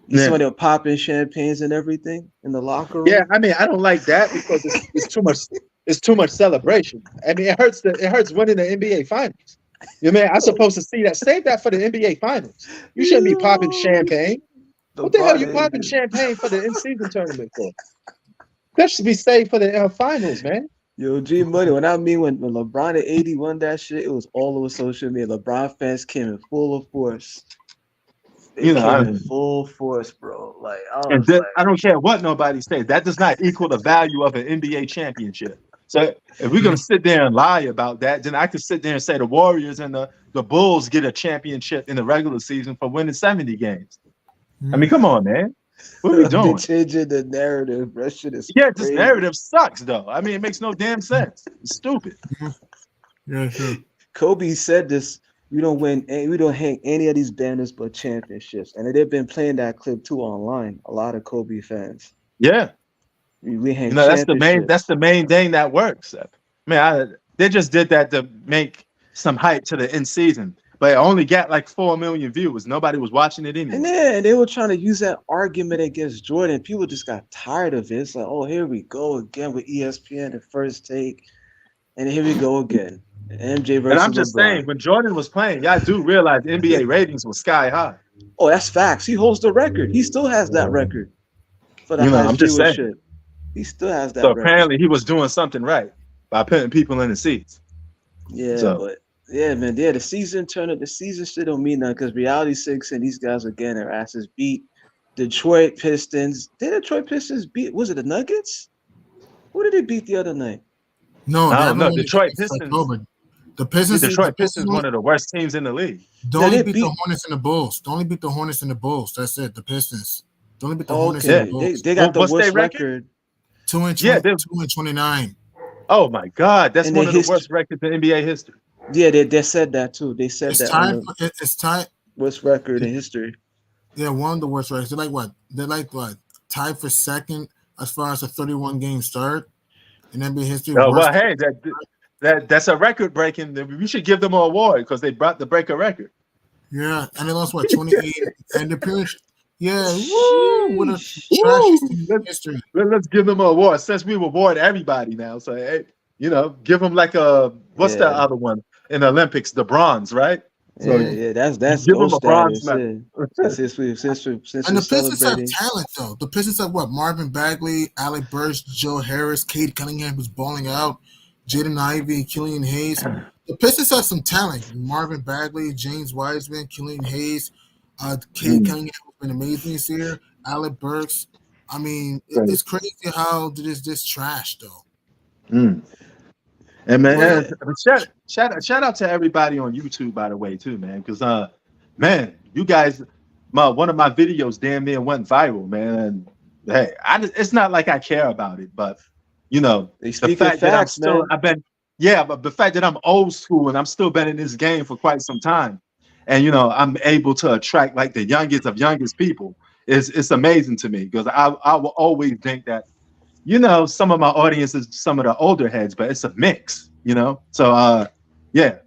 Speaker 2: You see
Speaker 1: Yeah.
Speaker 2: when they were popping champagnes and everything in the locker room?
Speaker 1: Yeah, I mean, I don't like that because it's too much. It's too much celebration. I mean, it hurts winning the NBA finals. You know, I'm supposed to see that. Save that for the NBA finals. You shouldn't be popping champagne. What the hell you popping champagne for the in-season tournament for? That should be saved for the finals, man.
Speaker 2: Yo, G Money, when LeBron and AD won that shit, it was all over social media. LeBron fans came in full of force. They
Speaker 1: You know,
Speaker 2: came in full force, bro. Like I was
Speaker 1: I don't care what nobody says. That does not equal the value of an NBA championship. So if we're gonna sit there and lie about that, then I could sit there and say the Warriors and the Bulls get a championship in the regular season for winning 70 games. I mean, come on, man. What are we
Speaker 2: They
Speaker 1: doing?
Speaker 2: changing the narrative. That shit is
Speaker 1: Yeah, this
Speaker 2: crazy.
Speaker 1: narrative sucks, though. I mean, it makes no damn sense. It's stupid.
Speaker 3: Yeah, sure.
Speaker 2: Kobe said this. We don't hang any of these banners but championships. And they've been playing that clip too online. A lot of Kobe fans.
Speaker 1: Yeah,
Speaker 2: We hang
Speaker 1: that's the
Speaker 2: championships.
Speaker 1: main thing that works. Man, they just did that to make some hype to the end season, but it only got like 4 million viewers. Nobody was watching it anyway.
Speaker 2: And then they were trying to use that argument against Jordan. People just got tired of it. It's like, oh, here we go again with ESPN and First Take. And here we go again. MJ versus
Speaker 1: And I'm just
Speaker 2: LeBron.
Speaker 1: saying, when Jordan was playing, y'all do realize NBA ratings were sky high.
Speaker 2: Oh, that's facts. He holds the record. He still has that record for the highest
Speaker 1: I'm just
Speaker 2: viewership.
Speaker 1: saying.
Speaker 2: He still has that
Speaker 1: So
Speaker 2: record.
Speaker 1: apparently he was doing something right by putting people in the seats.
Speaker 2: Yeah,
Speaker 1: So-
Speaker 2: but yeah, man, yeah, the season shit don't mean nothing because reality six and these guys are getting their asses beat. Detroit Pistons. Did Detroit Pistons beat? Was it the Nuggets? Who did they beat the other night?
Speaker 3: No,
Speaker 1: I
Speaker 3: they
Speaker 1: don't know.
Speaker 3: haven't won
Speaker 1: Detroit
Speaker 3: since
Speaker 1: Pistons.
Speaker 3: October. The Pistons.
Speaker 1: Detroit Pistons one of the worst teams in the league.
Speaker 3: They only
Speaker 2: they
Speaker 3: beat
Speaker 2: beat-
Speaker 3: the Hornets and the Bulls. They only beat the Hornets and the Bulls. That's it. The Pistons. They only beat the Hornets and
Speaker 2: Okay,
Speaker 3: the Bulls.
Speaker 2: they got the
Speaker 1: What's their
Speaker 2: worst
Speaker 1: record?
Speaker 2: record.
Speaker 3: 2-29.
Speaker 1: Oh my God, that's
Speaker 2: In
Speaker 1: one
Speaker 2: the
Speaker 1: of the
Speaker 2: history-
Speaker 1: worst records in NBA history.
Speaker 2: Yeah, they said that too. They said
Speaker 3: It's
Speaker 2: that
Speaker 3: tied.
Speaker 2: on the
Speaker 3: It's tied.
Speaker 2: worst record in history.
Speaker 3: Yeah, one of the worst records. They're like what? They're like what? Tied for second as far as a 31 game start in NBA history.
Speaker 1: Oh
Speaker 3: Worst-
Speaker 1: well, hey, that's a record breaking. We should give them an award because they brought the break a record.
Speaker 3: Yeah, and they lost what 28 and the appearance. Yeah, woo, what a trash
Speaker 1: Woo.
Speaker 3: history.
Speaker 1: Let's give them an award since we award everybody now. So hey, give them like what's
Speaker 2: Yeah.
Speaker 1: the other one in the Olympics? The bronze, right? So
Speaker 2: Yeah, that's
Speaker 1: give them
Speaker 2: gold
Speaker 1: a bronze
Speaker 2: status.
Speaker 1: medal.
Speaker 2: Yeah. Since we're
Speaker 3: And the Pistons have
Speaker 2: celebrating.
Speaker 3: talent though. The Pistons have what? Marvin Bagley, Alec Burks, Joe Harris, Cade Cunningham, who's balling out, Jaden Ivey, Killian Hayes. The Pistons have some talent. Marvin Bagley, James Wiseman, Killian Hayes, Cade Cunningham has been amazing this year. Alec Burks. I mean,
Speaker 1: Right.
Speaker 3: it's crazy how this trash though.
Speaker 1: And man,
Speaker 3: Yeah.
Speaker 1: shout out to everybody on YouTube, by the way, too, man. Because man, you guys, one of my videos damn near went viral, man. And hey, it's not like I care about it, but
Speaker 2: They
Speaker 1: the
Speaker 2: speak
Speaker 1: fact that I'm
Speaker 2: facts,
Speaker 1: still,
Speaker 2: man.
Speaker 1: but the fact that I'm old school and I'm still been in this game for quite some time, and I'm able to attract like the youngest of youngest people, it's amazing to me because I will always think that. Some of my audience is some of the older heads, but it's a mix, So, yeah,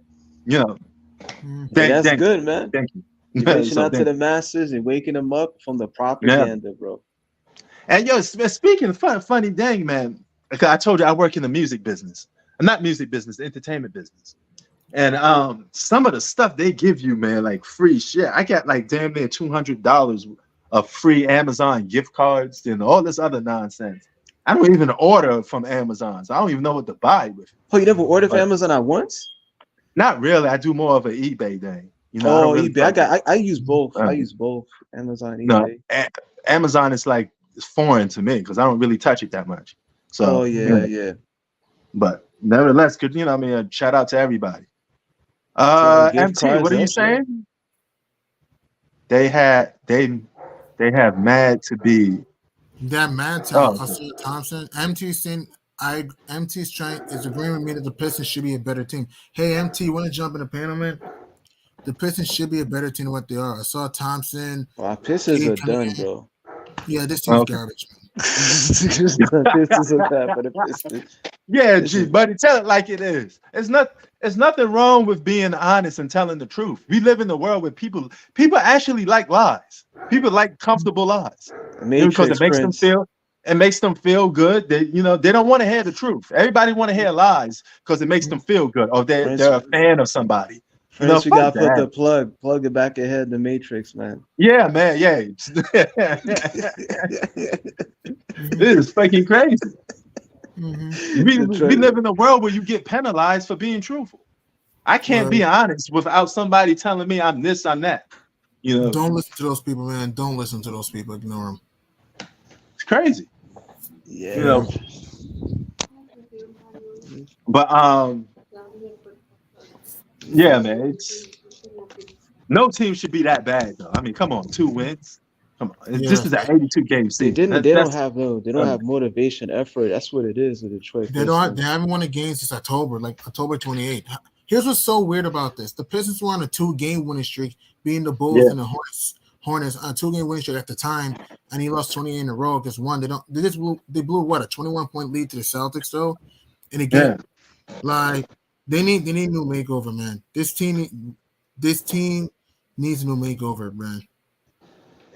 Speaker 2: That's good, man.
Speaker 1: Thank you.
Speaker 2: You're reaching
Speaker 1: So
Speaker 2: out to
Speaker 1: thank
Speaker 2: the masses and waking them up from the propaganda, bro.
Speaker 1: And speaking of funny thing, man, like I told you, I work in the music business. Not music business, the entertainment business. And some of the stuff they give you, man, like free shit. I got like damn near $200 of free Amazon gift cards and all this other nonsense. I don't even order from Amazon, so I don't even know what to buy with.
Speaker 2: Oh, you never ordered from
Speaker 1: But-
Speaker 2: Amazon at once?
Speaker 1: Not really. I do more of an eBay thing. I don't really
Speaker 2: eBay.
Speaker 1: like-
Speaker 2: I use both. I
Speaker 1: Uh,
Speaker 2: use both. Amazon, eBay.
Speaker 1: No, Amazon is like it's foreign to me because I don't really touch it that much. So,
Speaker 2: yeah.
Speaker 1: But nevertheless, could shout out to everybody.
Speaker 2: Gift
Speaker 1: MT,
Speaker 2: cards
Speaker 1: what are you
Speaker 2: up,
Speaker 1: saying? They have mad to be.
Speaker 3: That man
Speaker 1: Oh,
Speaker 3: talent.
Speaker 1: okay.
Speaker 3: Thompson. MT's saying MT's trying is agreeing with me that the Pistons should be a better team. Hey MT, you want to jump in the panel, man? The Pistons should be a better team than what they are. I saw Thompson.
Speaker 2: Well, Pistons
Speaker 3: Cade
Speaker 2: are done,
Speaker 3: Cunningham.
Speaker 2: bro.
Speaker 3: Yeah, this team's
Speaker 1: Okay.
Speaker 3: garbage.
Speaker 2: This is bad for the Pistons.
Speaker 1: Yeah,
Speaker 2: This
Speaker 1: G,
Speaker 2: is
Speaker 1: buddy, tell it like it is. It's nothing wrong with being honest and telling the truth. We live in a world where people actually like lies. People like comfortable lies. Because
Speaker 2: Matrix Prince.
Speaker 1: it makes them feel good. They don't want to hear the truth. Everybody want to hear lies because it makes them feel good. Or
Speaker 2: Prince,
Speaker 1: they're a fan of somebody.
Speaker 2: Prince, we
Speaker 1: Fuck
Speaker 2: gotta put the
Speaker 1: that.
Speaker 2: plug it back ahead. The Matrix, man.
Speaker 1: Yeah, man, yeah. It is fucking crazy.
Speaker 3: Mhm.
Speaker 1: We
Speaker 2: Detroit.
Speaker 1: live in a world where you get penalized for being truthful. I can't be honest without somebody telling me I'm this, I'm that.
Speaker 3: Don't listen to those people, man. Don't listen to those people. Ignore them.
Speaker 1: It's crazy.
Speaker 2: Yeah.
Speaker 1: But yeah, man, no team should be that bad though. I mean, come on, 2 wins. Come on, this is an 82 game
Speaker 2: They
Speaker 1: season.
Speaker 2: didn't. They don't have motivation, effort. That's what it is with Detroit.
Speaker 3: They haven't won a game since October, like October 28th. Here's what's so weird about this: the Pistons were on a 2-game winning streak, being the Bulls and the Hornets on a 2-game winning streak at the time, and he lost 28 in a row against one. They blew what, a 21-point lead to the Celtics though. And again, like they need a new makeover, man. This team needs a new makeover, man.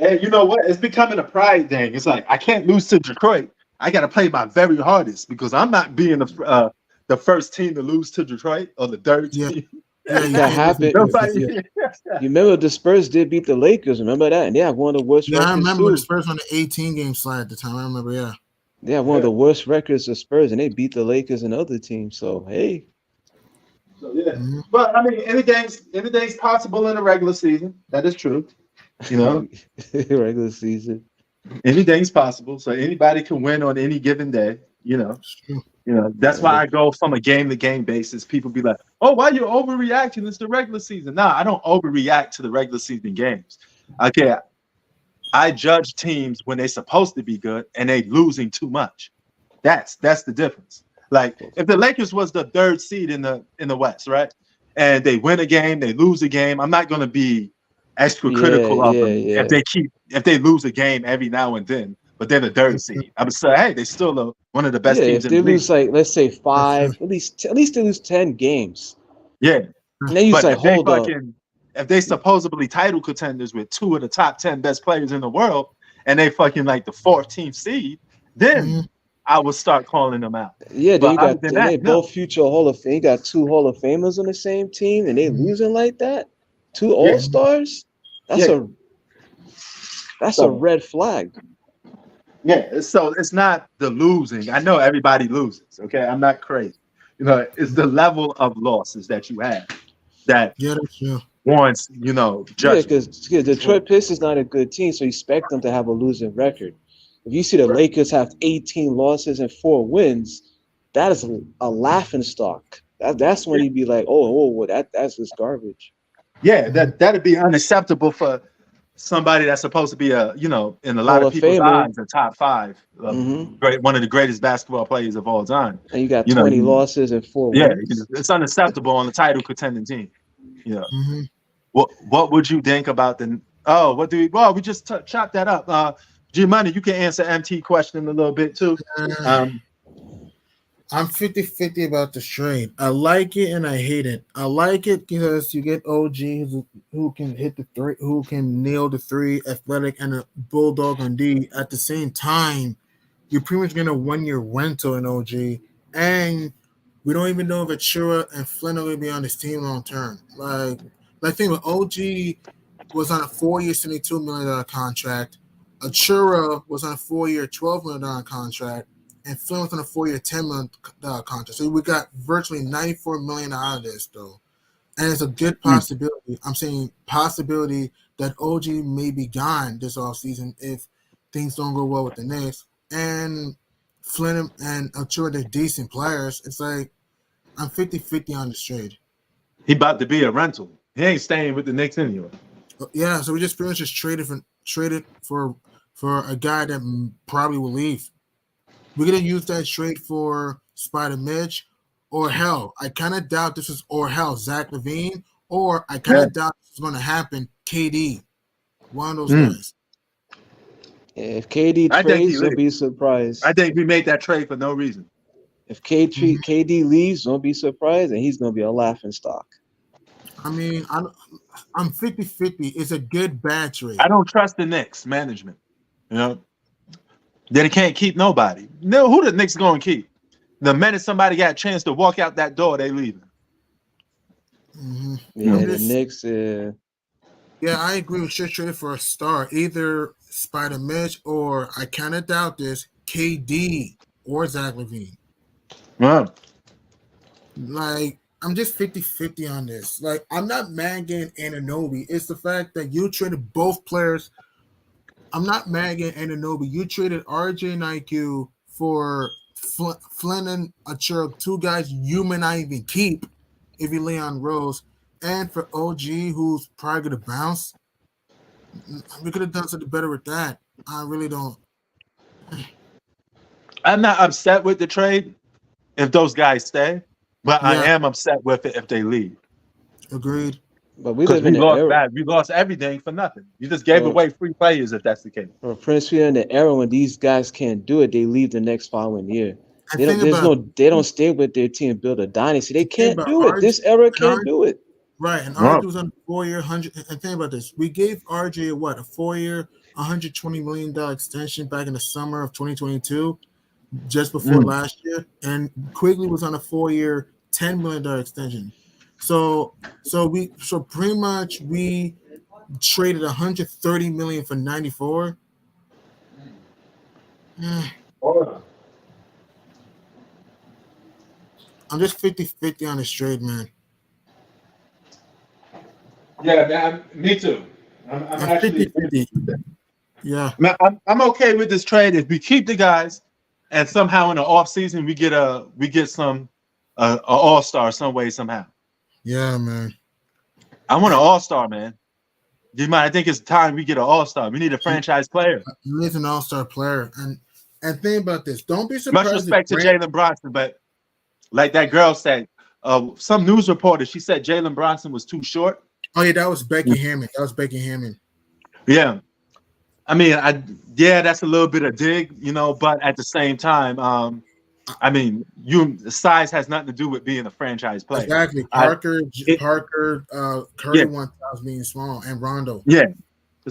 Speaker 1: And you know what? It's becoming a pride thing. It's like I can't lose to Detroit. I got to play my very hardest because I'm not being the first team to lose to Detroit or the third team.
Speaker 2: That happened.
Speaker 1: Nobody.
Speaker 2: You remember the Spurs did beat the Lakers. Remember that? And they have one of the worst records.
Speaker 3: I remember
Speaker 2: too.
Speaker 3: the Spurs on the 18-game slide at the time. I remember, yeah.
Speaker 2: They have one of the worst records of Spurs, and they beat the Lakers and other teams. So hey.
Speaker 1: So yeah, but I mean, anything's possible in the regular season. That is true.
Speaker 2: Regular season.
Speaker 1: Anything's possible. So anybody can win on any given day. That's why I go from a game to game basis. People be like, "Oh, why you overreacting? It's the regular season." Nah, I don't overreact to the regular season games. Okay, I judge teams when they're supposed to be good and they losing too much. That's the difference. Like if the Lakers was the 3rd seed in the West, right? And they win a game, they lose a game, I'm not gonna be extra critical of them if they lose a game every now and then, but they're the 3rd seed. I would say, hey, they still one of the best teams
Speaker 2: if
Speaker 1: in the
Speaker 2: they lose
Speaker 1: league.
Speaker 2: like let's say 5, at least they lose 10 games.
Speaker 1: Yeah.
Speaker 2: And then you say, hold up.
Speaker 1: If they supposedly title contenders with 2 of the top 10 best players in the world, and they fucking like the 14th seed, then I would start calling them out.
Speaker 2: Yeah, then
Speaker 1: but
Speaker 2: you got both future Hall of Fame. You got 2 Hall of Famers on the same team, and they losing like that. 2 All-Stars. That's a red flag.
Speaker 1: Yeah, so it's not the losing. I know everybody loses. Okay, I'm not crazy. It's the level of losses that you have that warrants, judgment.
Speaker 2: Yeah, because Detroit Pistons not a good team, so you expect them to have a losing record. If you see the Lakers have 18 losses and 4 wins, that is a laughing stock. That's when you'd be like, oh, that's just garbage.
Speaker 1: Yeah, that'd be unacceptable for somebody that's supposed to be in a lot of people's eyes, a top 5, one of the greatest basketball players of all time.
Speaker 2: And you got 20 losses and 4 wins.
Speaker 1: Yeah, it's unacceptable on the title contending team. What would you think about we just chopped that up. G-Money, you can answer MT question a little bit too.
Speaker 3: I'm 50-50 about this trade. I like it and I hate it. I like it because you get OG who can hit the 3, who can nail the 3, athletic, and a bulldog on D. At the same time, you're pretty much going to 1-year rental in OG, and we don't even know if Achura and Flynn are going to be on this team long term. Like think with OG was on a 4-year, $72 million contract. Achura was on a 4-year, $12 million contract. And Flynn was on a 4-year, $10 million contract. So we got virtually $94 million out of this, though. And it's a good possibility. I'm saying possibility that OG may be gone this offseason if things don't go well with the Knicks. And Flynn and Achura, they're decent players. It's like I'm 50-50 on this trade.
Speaker 1: He about to be a rental. He ain't staying with the Knicks anyway.
Speaker 3: Yeah, so we just pretty much just traded for a guy that probably will leave. We're going to use that trade for Spider Mitch, or hell, I kind of doubt this is, or hell, Zach LaVine, or I kind of doubt this is going to happen, KD. One of those guys.
Speaker 2: If KD
Speaker 1: I think he
Speaker 2: trades, don't
Speaker 1: leaves.
Speaker 2: be surprised.
Speaker 1: I think we made that trade for no reason.
Speaker 2: If KD leaves, don't be surprised, and he's gonna be a laughing stock.
Speaker 3: I mean, I'm 50-50. It's a good bad trade.
Speaker 1: I don't trust the Knicks management. You know, they can't keep nobody. No, who the Knicks going to keep? The minute somebody got a chance to walk out that door, they leaving.
Speaker 3: Mm-hmm.
Speaker 2: Yeah,
Speaker 3: I'm
Speaker 2: the
Speaker 3: just-
Speaker 2: Knicks.
Speaker 3: Yeah, I agree with should trade for a star, either Spider Mitch or I kind of doubt this KD or Zach LaVine.
Speaker 1: Yeah.
Speaker 3: Like, I'm just 50-50 on this. Like, I'm not mad getting Anunoby. It's the fact that you traded both players. I'm not mad getting Anunoby. You traded RJ and IQ for Flynn and Achiro, two guys you may not even keep if you lay on Rose, and for OG, who's probably going to bounce. We could have done something better with that. I really don't.
Speaker 1: I'm not upset with the trade if those guys stay, but I
Speaker 3: Yeah.
Speaker 1: am upset with it if they leave.
Speaker 3: Agreed.
Speaker 2: But we
Speaker 1: Because
Speaker 2: live in an era.
Speaker 1: we lost everything for nothing. You just gave
Speaker 2: Well-
Speaker 1: away free players if that's the case.
Speaker 2: Or Prince, we are in the era when these guys can't do it. They leave the next following year.
Speaker 3: And
Speaker 2: They don't.
Speaker 3: think
Speaker 2: There's
Speaker 3: about-
Speaker 2: no. They don't stay with their team, build a dynasty. They can't
Speaker 3: about
Speaker 2: do it. This era can't do it.
Speaker 3: Right, and
Speaker 1: Wow.
Speaker 3: RJ was on a 4-year, 100. And think about this: we gave RJ a 4-year, $120 million extension back in the summer of 2022, just before last year, and Quigley was on a 4-year, $10 million extension. So pretty much we traded $130 million for 94. I'm just 50-50 on this trade, man.
Speaker 1: Yeah, man, me too. I'm
Speaker 3: I'm
Speaker 1: actually
Speaker 3: 50-50. Yeah.
Speaker 1: Man, I'm okay with this trade if we keep the guys, and somehow in the off season we get some a all-star some way somehow.
Speaker 3: Yeah, man.
Speaker 1: I want an all-star, man. You might. I think it's time we get an all-star. We need a franchise player.
Speaker 3: He needs an all-star player. And think about this. Don't be
Speaker 1: Much
Speaker 3: surprised.
Speaker 1: respect to
Speaker 3: if
Speaker 1: Jalen Bronson, but like that girl said, some news reporter, she said Jalen Bronson was too short.
Speaker 3: Oh yeah, that was Becky Hammond.
Speaker 1: Yeah. I mean, that's a little bit of dig, but at the same time, I mean, size has nothing to do with being a franchise player.
Speaker 3: Exactly. Parker, Curry
Speaker 1: Yeah.
Speaker 3: 1000 being small, and Rondo.
Speaker 1: Yeah,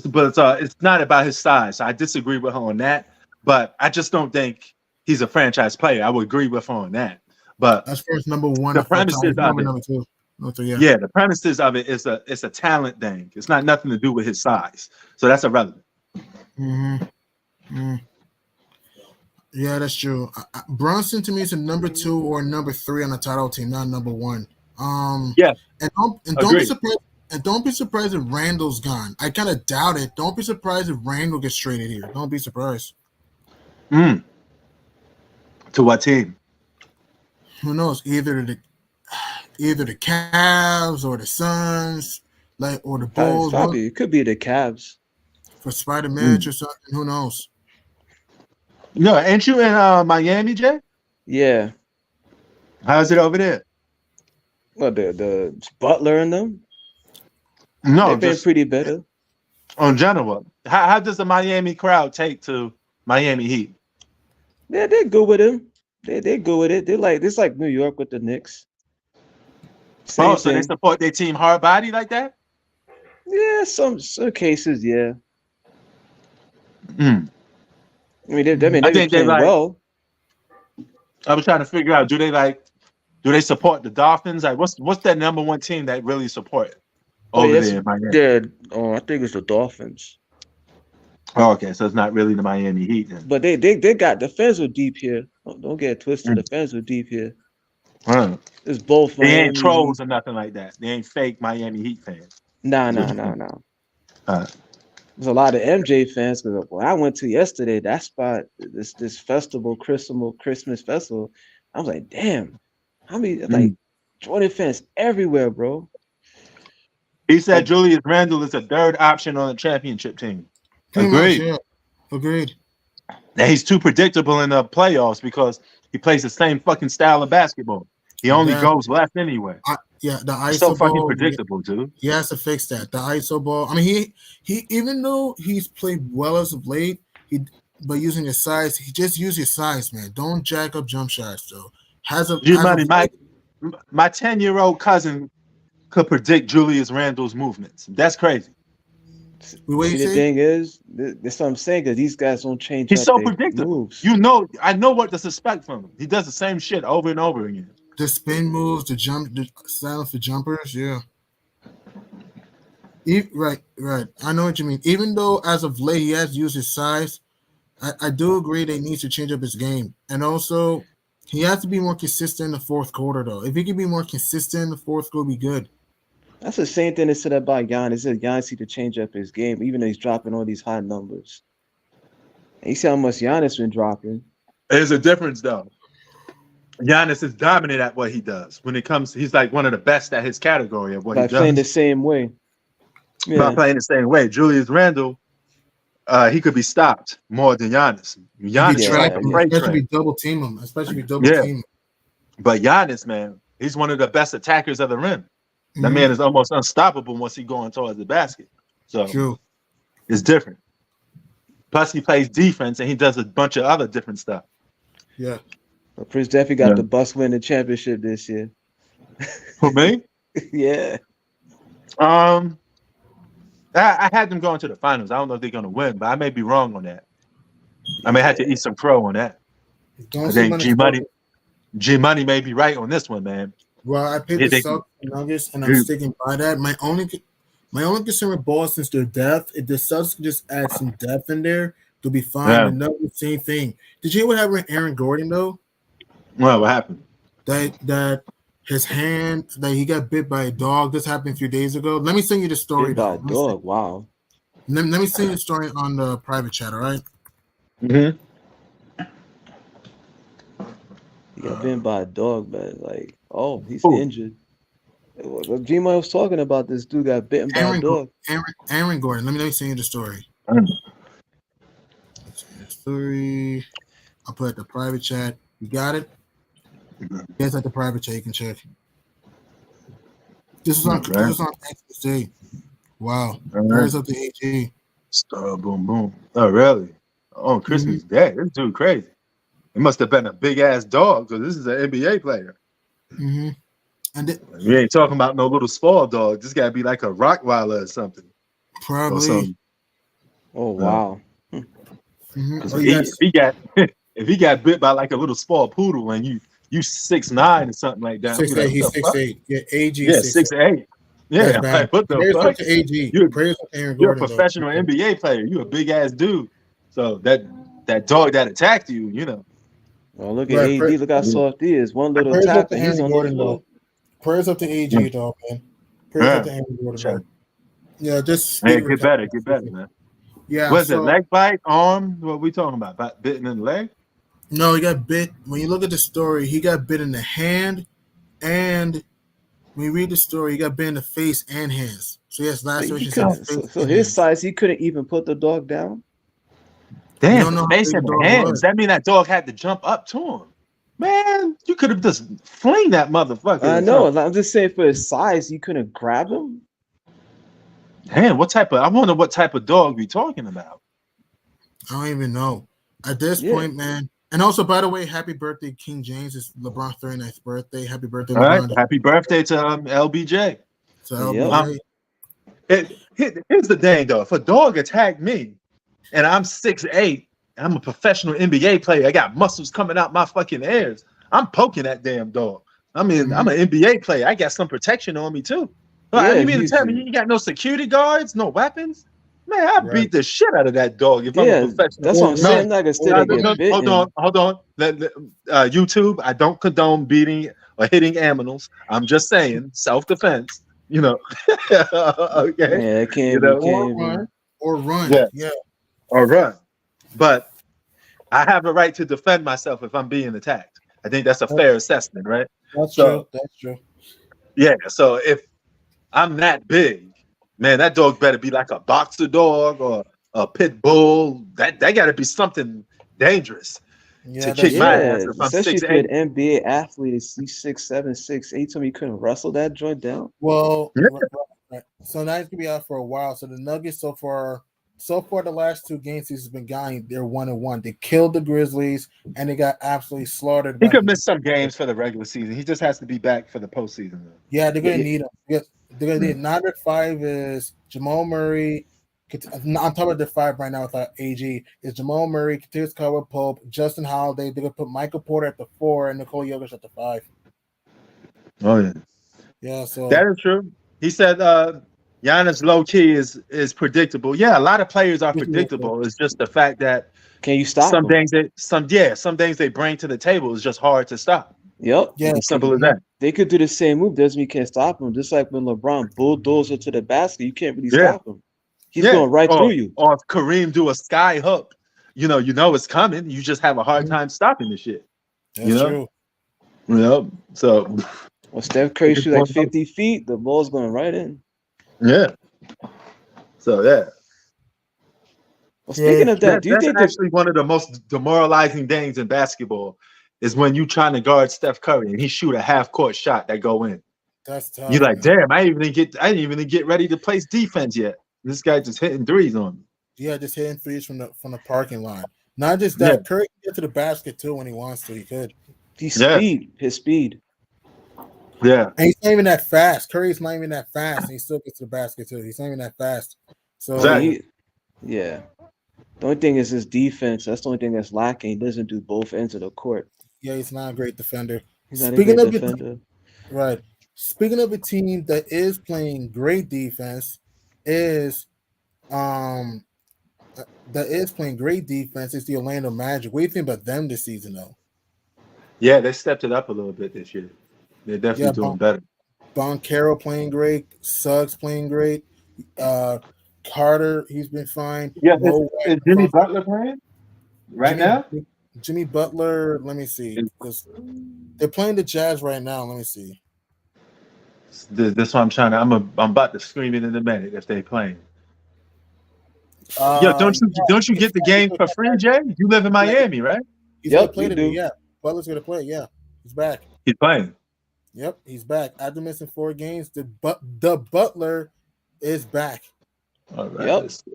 Speaker 1: but it's not about his size. I disagree with her on that, but I just don't think he's a franchise player. I would agree with her on that. But
Speaker 3: That's first number one.
Speaker 1: The premises of
Speaker 3: number
Speaker 1: it.
Speaker 3: two. Yeah.
Speaker 1: yeah, the premises of it is it's a talent thing. It's not nothing to do with his size. So that's irrelevant.
Speaker 3: Mm-hmm. Yeah, that's true. Brunson to me is a number 2 or number 3 on the title team, not number 1.
Speaker 1: Yeah.
Speaker 3: And don't be
Speaker 1: Agreed.
Speaker 3: surprised. And don't be surprised if Randall's gone. I kind of doubt it. Don't be surprised if Randall gets traded here. Don't be surprised.
Speaker 1: To what team?
Speaker 3: Who knows? Either the Cavs or the Suns, or the Bulls.
Speaker 2: It could be the Cavs.
Speaker 3: For Spider-Man or something. Who knows?
Speaker 1: No, ain't you in Miami, Jay?
Speaker 2: Yeah.
Speaker 1: How's it over there?
Speaker 2: Well, the Butler and them.
Speaker 1: No,
Speaker 2: They've been
Speaker 1: just
Speaker 2: pretty better.
Speaker 1: on general. How does the Miami crowd take to Miami Heat?
Speaker 2: Yeah, they're good with him. They're good with it. It's like New York with the Knicks. Same
Speaker 1: So they
Speaker 2: thing.
Speaker 1: support their team hard body like that?
Speaker 2: Yeah, some cases, yeah.
Speaker 1: Mm.
Speaker 2: I mean, they've
Speaker 1: I
Speaker 2: been
Speaker 1: think they
Speaker 2: playing
Speaker 1: like-
Speaker 2: well.
Speaker 1: I was trying to figure out, do they support the Dolphins? Like, what's that number one team that really support over there in Miami?
Speaker 2: I think it's the Dolphins.
Speaker 1: Oh, okay, so it's not really the Miami Heat then.
Speaker 2: But they got the fans are deep here. Don't get it twisted. The fans are deep here.
Speaker 1: Huh.
Speaker 2: It's both.
Speaker 1: They ain't
Speaker 2: Miami.
Speaker 1: trolls or nothing like that. They ain't fake Miami Heat fans.
Speaker 2: Nah. There's a lot of MJ fans because when I went to yesterday, that spot, this festival, Christmas festival, I was like, damn, how many like Jordan fans everywhere, bro.
Speaker 1: He said Julius Randle is a third option on the championship team.
Speaker 3: Pretty much,
Speaker 1: Agreed.
Speaker 3: yeah. Agreed.
Speaker 1: And he's too predictable in the playoffs because he plays the same fucking style of basketball. He only goes left anyway.
Speaker 3: Yeah, the ISO
Speaker 1: He's so fucking
Speaker 3: ball,
Speaker 1: predictable, dude.
Speaker 3: He has to fix that. The ISO ball. I mean, he even though he's played well as of late, But using his size, he just use his size, man. Don't jack up jump shots, though.
Speaker 1: G Money, my 10-year-old cousin could predict Julius Randle's movements. That's crazy.
Speaker 3: What
Speaker 2: See,
Speaker 3: you
Speaker 2: the
Speaker 3: say?
Speaker 2: thing is, that's what I'm saying, because these guys don't change
Speaker 1: He's
Speaker 2: up
Speaker 1: so
Speaker 2: their
Speaker 1: predictable.
Speaker 2: moves.
Speaker 1: I know what to suspect from him. He does the same shit over and over again.
Speaker 3: The spin moves, the silence for jumpers, yeah. Right. I know what you mean. Even though as of late he has used his size, I do agree that he needs to change up his game. And also, he has to be more consistent in the fourth quarter, though. If he can be more consistent in the fourth quarter, be good.
Speaker 2: That's the same thing they said about Giannis. It said Giannis need to change up his game, even though he's dropping all these high numbers. And you see how much Giannis been dropping.
Speaker 1: There's a difference, though. Giannis is dominant at what he does. When it comes, he's like one of the best at his category of what
Speaker 2: By
Speaker 1: he
Speaker 2: playing the
Speaker 1: does.
Speaker 2: same way.
Speaker 1: By
Speaker 2: Yeah.
Speaker 1: playing the same way. Julius Randle, he could be stopped more than Giannis. Giannis is like a freight
Speaker 3: especially
Speaker 1: train.
Speaker 3: double team him. Especially double team him.
Speaker 1: But Giannis, man, he's one of the best attackers of the rim. That
Speaker 3: Mhm.
Speaker 1: man is almost unstoppable once he going towards the basket. So
Speaker 3: True.
Speaker 1: it's different. Plus, he plays defense and he does a bunch of other different stuff.
Speaker 3: Yeah.
Speaker 2: But Prince definitely got
Speaker 1: Yeah.
Speaker 2: the Bucks win the championship this year.
Speaker 1: For me,
Speaker 2: Yeah.
Speaker 1: I had them going to the finals. I don't know if they're going to win, but I may be wrong on that. I may have to eat some crow on that.
Speaker 3: Don't
Speaker 1: I
Speaker 3: say
Speaker 1: think
Speaker 3: money.
Speaker 1: G Money may be right on this one, man.
Speaker 3: Well, I picked
Speaker 1: Yeah,
Speaker 3: the
Speaker 1: they-
Speaker 3: Celtics and Nuggets, and I'm sticking by that. My only concern with Boston's their depth. If the Celtics can just add some depth in there, they'll be fine.
Speaker 1: Yeah.
Speaker 3: The Nuggets, same thing. Did you hear what happened with Aaron Gordon though?
Speaker 1: Well, what happened?
Speaker 3: That his hand, that he got bit by a dog. This happened a few days ago. Let me send you the story.
Speaker 2: Bit by a
Speaker 3: though.
Speaker 2: dog. Wow.
Speaker 3: Let me send you the story on the private chat. All right.
Speaker 1: Mm-hmm.
Speaker 2: He got bitten by a dog, man. Like, oh, he's
Speaker 1: Who?
Speaker 2: injured. G-Man was talking about this dude got bitten by a
Speaker 3: Aaron,
Speaker 2: dog.
Speaker 3: Aaron Gordon. Let me send you the story. Story. I'll put it the private chat. You got it? Yes, at the private chat. You can check. This is on Xbox Day. Wow. Prayers up to AG.
Speaker 1: Star boom boom. Oh, really? On Christmas Day. This dude crazy. It must have been a big ass dog because this is an NBA player.
Speaker 3: Mm-hmm. And
Speaker 1: We ain't talking about no little small dog. This got to be like a Rottweiler or something. Or
Speaker 3: probably.
Speaker 1: something.
Speaker 2: Oh, wow.
Speaker 3: Mm-hmm. Oh,
Speaker 1: If he got bit by like a little small poodle and you 6'9" or something like that.
Speaker 3: 6'8". He's 6'8". Yeah, AG.
Speaker 1: Yeah, 6'8". Yeah,
Speaker 3: That's bad.
Speaker 1: like, what the
Speaker 3: Prayers
Speaker 1: fuck?
Speaker 3: up to AG.
Speaker 1: You're-
Speaker 3: Prayers up to Aaron
Speaker 1: You're a
Speaker 3: Gordon.
Speaker 1: professional NBA player. You a big ass dude. So that dog that attacked you, you know.
Speaker 2: Oh, look at
Speaker 3: Right,
Speaker 2: AD. Look how soft he is. One little
Speaker 3: Prayers up
Speaker 2: tap
Speaker 3: to
Speaker 2: and he's
Speaker 3: Aaron
Speaker 2: on
Speaker 3: Gordon,
Speaker 2: the floor.
Speaker 3: though. Prayers up to AG, though, man. Prayers up to Aaron Gordon.
Speaker 1: Sure.
Speaker 3: Man. Yeah, just
Speaker 1: Hey, get better, man.
Speaker 3: Yeah.
Speaker 1: What's it?
Speaker 3: so-
Speaker 1: Leg bite, arm? What we talking about? Bitten in the leg?
Speaker 3: No, he got bit. When you look at the story, he got bit in the hand, and when you read the story, he got bit in the face and hands. So yes, last
Speaker 2: So,
Speaker 3: week
Speaker 2: he
Speaker 3: he said
Speaker 2: couldn't-
Speaker 3: face
Speaker 2: so
Speaker 3: and
Speaker 2: his
Speaker 3: hands.
Speaker 2: size, he couldn't even put the dog down.
Speaker 3: You
Speaker 1: Damn,
Speaker 3: don't know how
Speaker 1: face
Speaker 3: big
Speaker 1: in
Speaker 3: the
Speaker 1: the
Speaker 3: dog
Speaker 1: hands.
Speaker 3: was.
Speaker 1: That mean that dog had to jump up to him. Man, you could have just fling that motherfucker.
Speaker 2: I know. I'm just saying for his size, you couldn't grab him.
Speaker 1: Damn, I wonder what type of dog we talking about.
Speaker 3: I don't even know. At this
Speaker 2: Yeah.
Speaker 3: point, man. And also, by the way, happy birthday, King James. It's LeBron's 39th birthday. Happy birthday,
Speaker 1: All right,
Speaker 3: LeBron.
Speaker 1: happy birthday to LBJ.
Speaker 3: So
Speaker 2: Yeah.
Speaker 3: LBJ,
Speaker 1: Here's the thing, though. If a dog attacked me and I'm 6'8", I'm a professional NBA player, I got muscles coming out my fucking ears, I'm poking that damn dog. I mean, I'm an NBA player. I got some protection on me, too.
Speaker 2: Yeah,
Speaker 1: You mean to
Speaker 2: you
Speaker 1: tell
Speaker 2: do.
Speaker 1: me you ain't got no security guards, no weapons? Man, I
Speaker 3: Right.
Speaker 1: beat the shit out of that dog if I'm
Speaker 2: Yeah,
Speaker 1: a professional.
Speaker 2: that's what I'm
Speaker 1: No,
Speaker 2: saying. Like a still get bitten.
Speaker 1: Hold on. YouTube, I don't condone beating or hitting animals. I'm just saying self-defense. You know, okay,
Speaker 2: Yeah, it can't
Speaker 1: You
Speaker 2: be.
Speaker 1: know,
Speaker 2: Can't be.
Speaker 3: or run.
Speaker 1: Yeah.
Speaker 3: Yeah.
Speaker 1: or run. But I have a right to defend myself if I'm being attacked. I think that's a fair assessment, right?
Speaker 3: That's
Speaker 1: So-
Speaker 3: true. That's true.
Speaker 1: Yeah. So if I'm that big, man, that dog better be like a boxer dog or a pit bull. That got to be something dangerous.
Speaker 3: Yeah,
Speaker 1: To
Speaker 3: that's
Speaker 1: kick my
Speaker 3: true.
Speaker 1: ass
Speaker 2: Yeah,
Speaker 1: if I'm
Speaker 2: especially for
Speaker 1: 6'8".
Speaker 2: an NBA athlete, he's 6'7", 6'8". Told me you couldn't wrestle that joint down.
Speaker 3: Well,
Speaker 1: Yeah.
Speaker 3: right. So now he's gonna be out for a while. So the Nuggets so far so far the last 2 games he's been going, they're 1-1. They killed the Grizzlies and they got absolutely slaughtered.
Speaker 1: He
Speaker 3: By
Speaker 1: could
Speaker 3: the,
Speaker 1: miss some games for the regular season. He just has to be back for the postseason.
Speaker 3: yeah, they're gonna
Speaker 2: Yeah.
Speaker 3: need him. They're gonna need 9 or 5 is Jamal Murray. I'm talking about the 5 right now without AG. Is Jamal Murray, Kentavious Caldwell-Pope, Justin Holiday. They're gonna put Michael Porter at the 4 and Nikola Jokic at the 5.
Speaker 1: Oh yeah,
Speaker 3: Yeah, so
Speaker 1: that is true. He said Giannis low key is predictable. Yeah, a lot of players are predictable. It's just the fact that
Speaker 2: Can you stop
Speaker 1: some
Speaker 2: him?
Speaker 1: things some things they bring to the table is just hard to stop.
Speaker 2: Yep.
Speaker 3: yeah,
Speaker 1: It's simple as that.
Speaker 2: They could do the same move. Doesn't mean you can't stop him. Just like when LeBron bulldozer to the basket, you can't really
Speaker 1: Yeah.
Speaker 2: stop him. He's going right through you.
Speaker 1: Or if Kareem do a sky hook, you know it's coming. You just have a hard time stopping the shit.
Speaker 3: that's
Speaker 1: you know?
Speaker 3: true.
Speaker 1: Yep. So
Speaker 2: When Steph Curry shoot like 50 feet, the ball's going right in.
Speaker 1: yeah. So yeah.
Speaker 2: Well, speaking of that, do you
Speaker 1: that's
Speaker 2: think
Speaker 1: actually one of the most demoralizing things in basketball is when you trying to guard Steph Curry and he shoot a half court shot that go in.
Speaker 3: That's tough.
Speaker 1: You're like, damn, I didn't even get ready to place defense yet. This guy just hitting threes on me.
Speaker 3: Yeah, just hitting threes from the parking lot. Not just that,
Speaker 1: Yeah.
Speaker 3: Curry can get to the basket too when he wants to. He could.
Speaker 2: his
Speaker 1: Yeah.
Speaker 2: speed, his speed?
Speaker 1: Yeah.
Speaker 3: And he's not even that fast. Curry's not even that fast, and he still gets to the basket too. He's not even that fast. So
Speaker 1: Exactly.
Speaker 2: Yeah. The only thing is his defense. That's the only thing that's lacking. He doesn't do both ends of the court.
Speaker 3: yeah, he's not a great defender.
Speaker 2: He's not
Speaker 3: Speaking
Speaker 2: a
Speaker 3: of
Speaker 2: great
Speaker 3: it-
Speaker 2: defender.
Speaker 3: Right. Speaking of a team that is playing great defense, is the Orlando Magic. What do you think about them this season though?
Speaker 1: Yeah, they stepped it up a little bit this year. They're definitely
Speaker 3: Yeah,
Speaker 1: doing better.
Speaker 3: Boncaro playing great, Suggs playing great, Carter, he's been fine. Mo
Speaker 1: is Jimmy Butler playing
Speaker 3: Jimmy Butler, let me see. They're playing the Jazz right now. Let me see.
Speaker 1: That's what I'm trying to. I'm about to scream it in a minute if they playing. Yo, don't you get the game for free, Jay? You live in Miami, right?
Speaker 3: He's
Speaker 2: Yep,
Speaker 3: gonna play
Speaker 2: we
Speaker 3: today.
Speaker 2: do.
Speaker 3: Yeah, Butler's gonna play. Yeah, he's back.
Speaker 1: He's playing.
Speaker 3: Yep, he's back. After missing 4 games, the Butler is back.
Speaker 1: All right.
Speaker 2: Yep.
Speaker 1: Let's see.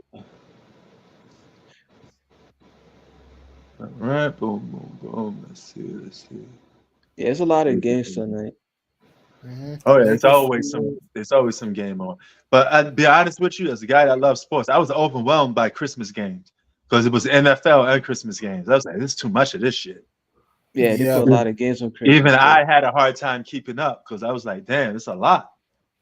Speaker 1: All right. Boom, boom, boom. Let's see.
Speaker 2: Yeah, there's a lot of games tonight.
Speaker 3: Mhm.
Speaker 1: Oh yeah, it's always some game on. But I'd be honest with you, as a guy that loves sports, I was overwhelmed by Christmas games because it was NFL and Christmas games. I was like, this is too much of this shit.
Speaker 2: Yeah, they
Speaker 3: Yeah.
Speaker 2: put a lot of games on Christmas.
Speaker 1: Even I had a hard time keeping up because I was like, damn, it's a lot.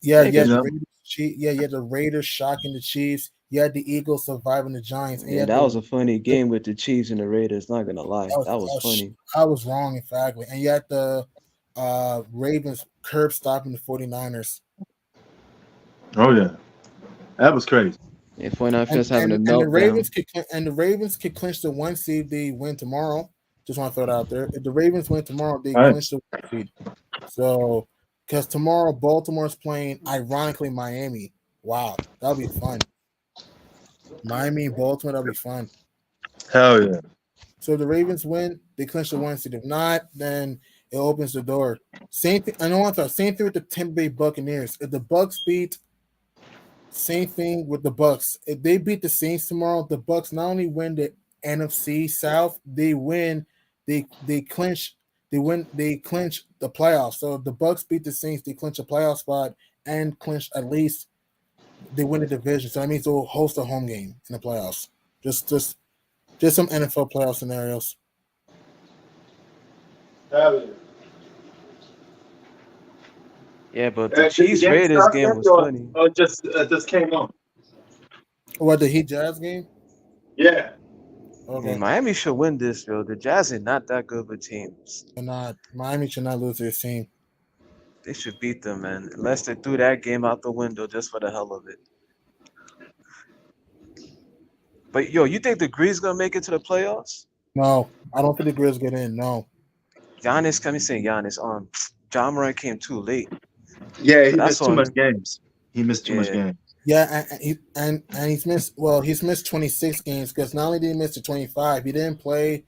Speaker 3: Yeah,
Speaker 2: Yeah,
Speaker 3: you had
Speaker 1: you
Speaker 3: the
Speaker 1: know?
Speaker 3: Raiders, you had the Raiders shocking the Chiefs. You had the Eagles surviving the Giants. And you
Speaker 2: Yeah,
Speaker 3: had
Speaker 2: that
Speaker 3: the-
Speaker 2: was a funny game with the Chiefs and the Raiders. Not gonna lie, that was funny.
Speaker 3: I was wrong, emphatically. And you had the Ravens curb stopping the 49ers.
Speaker 1: Oh yeah, that was crazy.
Speaker 2: Yeah, 49ers having a
Speaker 3: and the
Speaker 2: meltdown.
Speaker 3: Ravens could clinch the 1 seed if they win tomorrow. Just want to throw it out there. If the Ravens win tomorrow, they
Speaker 1: All right.
Speaker 3: clinch the 1 seed. So, because tomorrow Baltimore's playing, ironically, Miami. Wow, that'll be fun. Miami, Baltimore, that'll be fun.
Speaker 1: Hell yeah.
Speaker 3: So if the Ravens win, they clinch the 1 seed. If not, then it opens the door. Same thing. I know I thought same thing with the Tampa Bay Buccaneers. If the Bucks beat, same thing with the Bucks. If they beat the Saints tomorrow, the Bucks not only win the NFC South, they win. They clinch. They clinch the playoffs. So if the Bucks beat the Saints, they clinch a playoff spot and clinch at least. They win the division. So that means they'll host a home game in the playoffs. Just some NFL playoff scenarios.
Speaker 1: Hell yeah.
Speaker 2: Yeah, but the Chiefs Raiders game was funny.
Speaker 1: Oh, just came on.
Speaker 3: What, the Heat Jazz game?
Speaker 1: Yeah.
Speaker 3: Okay.
Speaker 2: Man, Miami should win this, bro. The Jazz are not that good of a team.
Speaker 3: Miami should not lose to this team.
Speaker 2: They should beat them, man. Unless they threw that game out the window just for the hell of it. But yo, you think the Grizz gonna make it to the playoffs?
Speaker 3: No, I don't think the Grizz get in. No.
Speaker 2: Giannis, John Moran came too late.
Speaker 1: Yeah, he
Speaker 2: That's
Speaker 1: missed too
Speaker 2: on
Speaker 1: much
Speaker 2: him.
Speaker 1: games. He missed too much
Speaker 2: Yeah.
Speaker 3: Yeah,
Speaker 1: games.
Speaker 3: and he's missed. Well, he's missed 26 games because not only did he miss the 25, he didn't play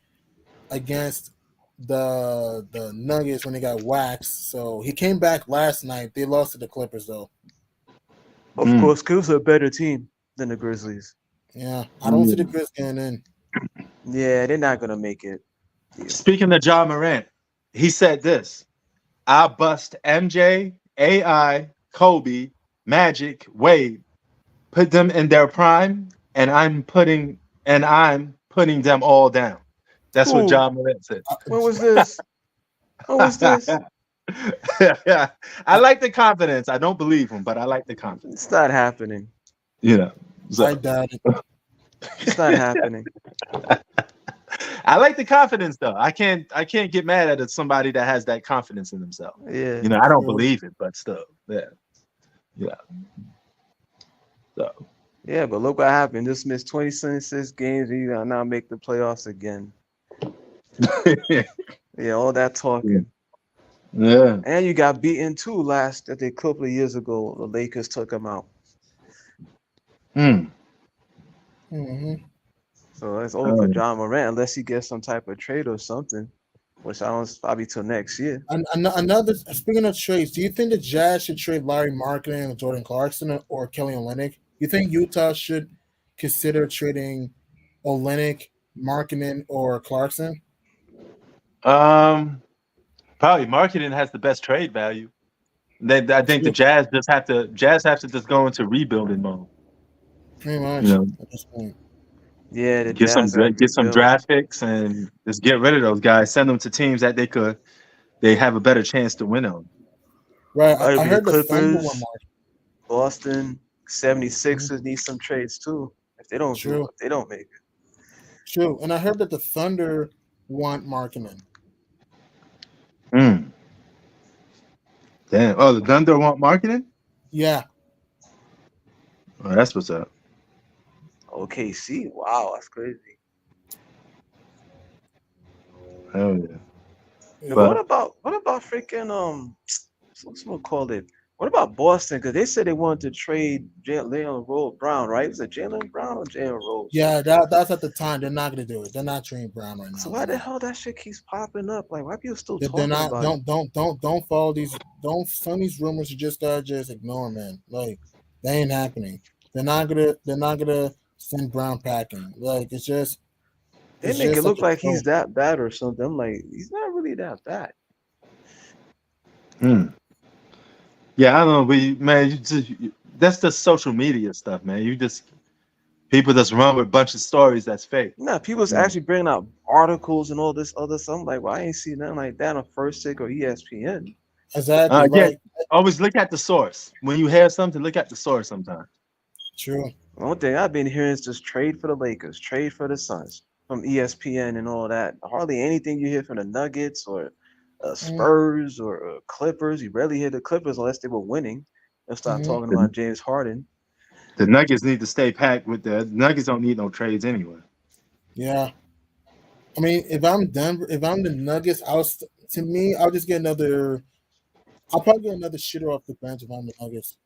Speaker 3: against the Nuggets when they got waxed. So he came back last night. They lost to the Clippers though.
Speaker 2: Of course, Clippers are a better team than the Grizzlies.
Speaker 3: Yeah, I don't see the Grizz getting in.
Speaker 2: Yeah, they're not gonna make it.
Speaker 1: Speaking of John Morant, he said this: "I bust MJ, AI, Kobe, Magic, Wade, put them in their prime, and I'm putting them all down." That's what
Speaker 2: Who?
Speaker 1: John Morant said.
Speaker 2: When was this? When was this?
Speaker 1: Yeah, I like the confidence. I don't believe him, but I like the confidence.
Speaker 2: It's not happening.
Speaker 1: You know,
Speaker 3: I
Speaker 1: so
Speaker 3: doubt it.
Speaker 2: It's not happening.
Speaker 1: I like the confidence though. I can't get mad at somebody that has that confidence in themselves.
Speaker 2: Yeah.
Speaker 1: You know, I don't
Speaker 3: True.
Speaker 1: believe it, but still, yeah. So
Speaker 2: Yeah, but look what happened. Just missed 26 games, and you gotta now make the playoffs again. Yeah, all that talking.
Speaker 1: yeah.
Speaker 2: And you got beaten too last, I think, a couple of years ago. The Lakers took them out.
Speaker 1: Hmm.
Speaker 3: Hmm.
Speaker 2: So it's over for John Morant unless he gets some type of trade or something, which I don't probably till next year.
Speaker 3: Another. Speaking of trades, do you think the Jazz should trade Larry Markkinen and Jordan Clarkson or Kelly Olynyk? You think Utah should consider trading Olynyk, Markkinen, or Clarkson?
Speaker 1: Probably marketing has the best trade value. I think the Jazz have to just go into rebuilding mode.
Speaker 3: Pretty much.
Speaker 1: You know,
Speaker 3: At this point.
Speaker 2: Yeah, the
Speaker 1: get
Speaker 2: Jazz
Speaker 1: some draft picks and just get rid of those guys. Send them to teams that they have a better chance to win on.
Speaker 3: Right. I
Speaker 2: the
Speaker 3: heard the Thunder were
Speaker 2: Clippers,
Speaker 3: marked.
Speaker 2: Boston, 76ers need some trades too. If they don't
Speaker 3: True.
Speaker 2: they don't make it.
Speaker 3: True. And I heard that the Thunder want Markkinen.
Speaker 1: Damn. Oh, the Thunder want marketing?
Speaker 3: Yeah.
Speaker 1: Oh, that's what's up.
Speaker 2: OKC, wow, that's crazy.
Speaker 1: Hell yeah.
Speaker 2: But what about freaking what's one called it? What about Boston? Because they said they wanted to trade Jalen Brown, right? Was it Jalen Brown or Jalen Rose?
Speaker 3: Yeah, that's at the time. They're not gonna do it. They're not trading Brown right now.
Speaker 2: So why the hell that shit keeps popping up? Like, why people still
Speaker 3: They're
Speaker 2: talking
Speaker 3: not.
Speaker 2: about it?
Speaker 3: Don't follow these. Don't some of these rumors. You just gotta just ignore, man. Like they ain't happening. They're not gonna send Brown packing. Like it's just.
Speaker 2: They make it look like he's that bad or something. I'm like, he's not really that bad.
Speaker 1: Yeah, I don't know. That's the social media stuff, man. People just run with a bunch of stories that's fake.
Speaker 2: Nah, people's actually bringing out articles and all this other stuff. I'm like, well, I ain't seen nothing like that on First Take or ESPN.
Speaker 3: Exactly.
Speaker 1: Always look at the source. When you hear something, look at the source sometimes.
Speaker 3: True.
Speaker 2: One thing I've been hearing is just trade for the Lakers, trade for the Suns from ESPN and all that. Hardly anything you hear from the Nuggets or Spurs or Clippers. You rarely hear the Clippers unless they were winning. They'll start talking about James Harden.
Speaker 1: The Nuggets need to stay packed with the Nuggets. Don't need no trades anyway.
Speaker 3: Yeah. I mean, if I'm the Nuggets, I'll just get another. I'll probably get another shooter off the bench if I'm the Nuggets.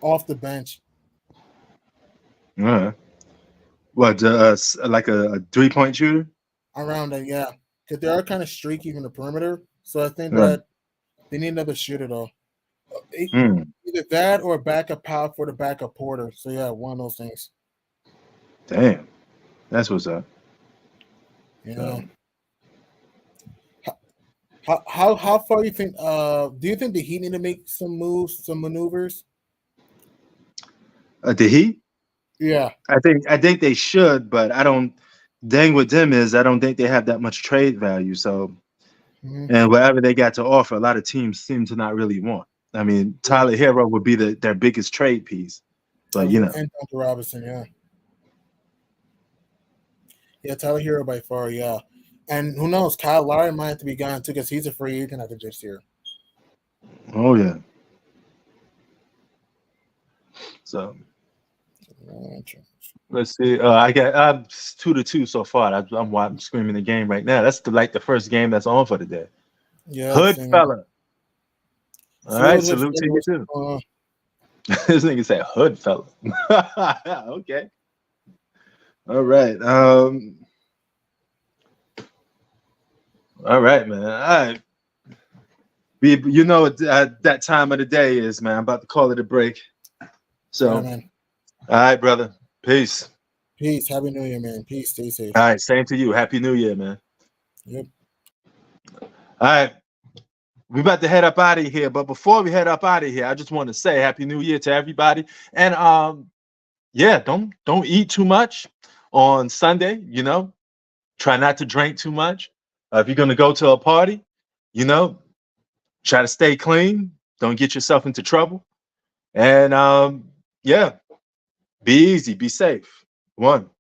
Speaker 3: Off the bench.
Speaker 1: What? Like a 3-point shooter?
Speaker 3: Around that, yeah. Because they are kind of streaky from the perimeter. So I think that they need another shooter though. Either that or a backup power for the backup Porter. So yeah, one of those things.
Speaker 1: Damn, that's what's up.
Speaker 3: Yeah. How far do you think? Do you think the Heat need to make some moves, some maneuvers?
Speaker 1: The Heat?
Speaker 3: Yeah,
Speaker 1: I think they should, but I don't. Dang with them is I don't think they have that much trade value. So, and whatever they got to offer, a lot of teams seem to not really want. I mean, Tyler Hero would be their biggest trade piece, but you know.
Speaker 3: And Duncan Robinson, yeah, Tyler Hero by far, yeah. And who knows? Kyle Lowry might have to be gone too because he's a free agent after this year.
Speaker 1: Oh yeah. So let's see. I'm 2-2 so far. I'm screaming the game right now. That's the first game that's on for the day.
Speaker 3: Yeah,
Speaker 1: Hood fella. All right, salute to you too. This nigga said hood fella. Okay. All right. All right, man. All right. You know what that time of the day is, man. I'm about to call it a break. So, all right, brother. Peace.
Speaker 3: Peace. Happy New Year, man. Peace. Stay safe.
Speaker 1: All right, same to you. Happy New Year, man.
Speaker 3: Yep.
Speaker 1: All right. We're about to head up out of here, but before we head up out of here, I just want to say Happy New Year to everybody. And yeah, don't eat too much on Sunday, you know. Try not to drink too much. If you're gonna go to a party, you know, try to stay clean. Don't get yourself into trouble. And yeah, be easy, be safe. One.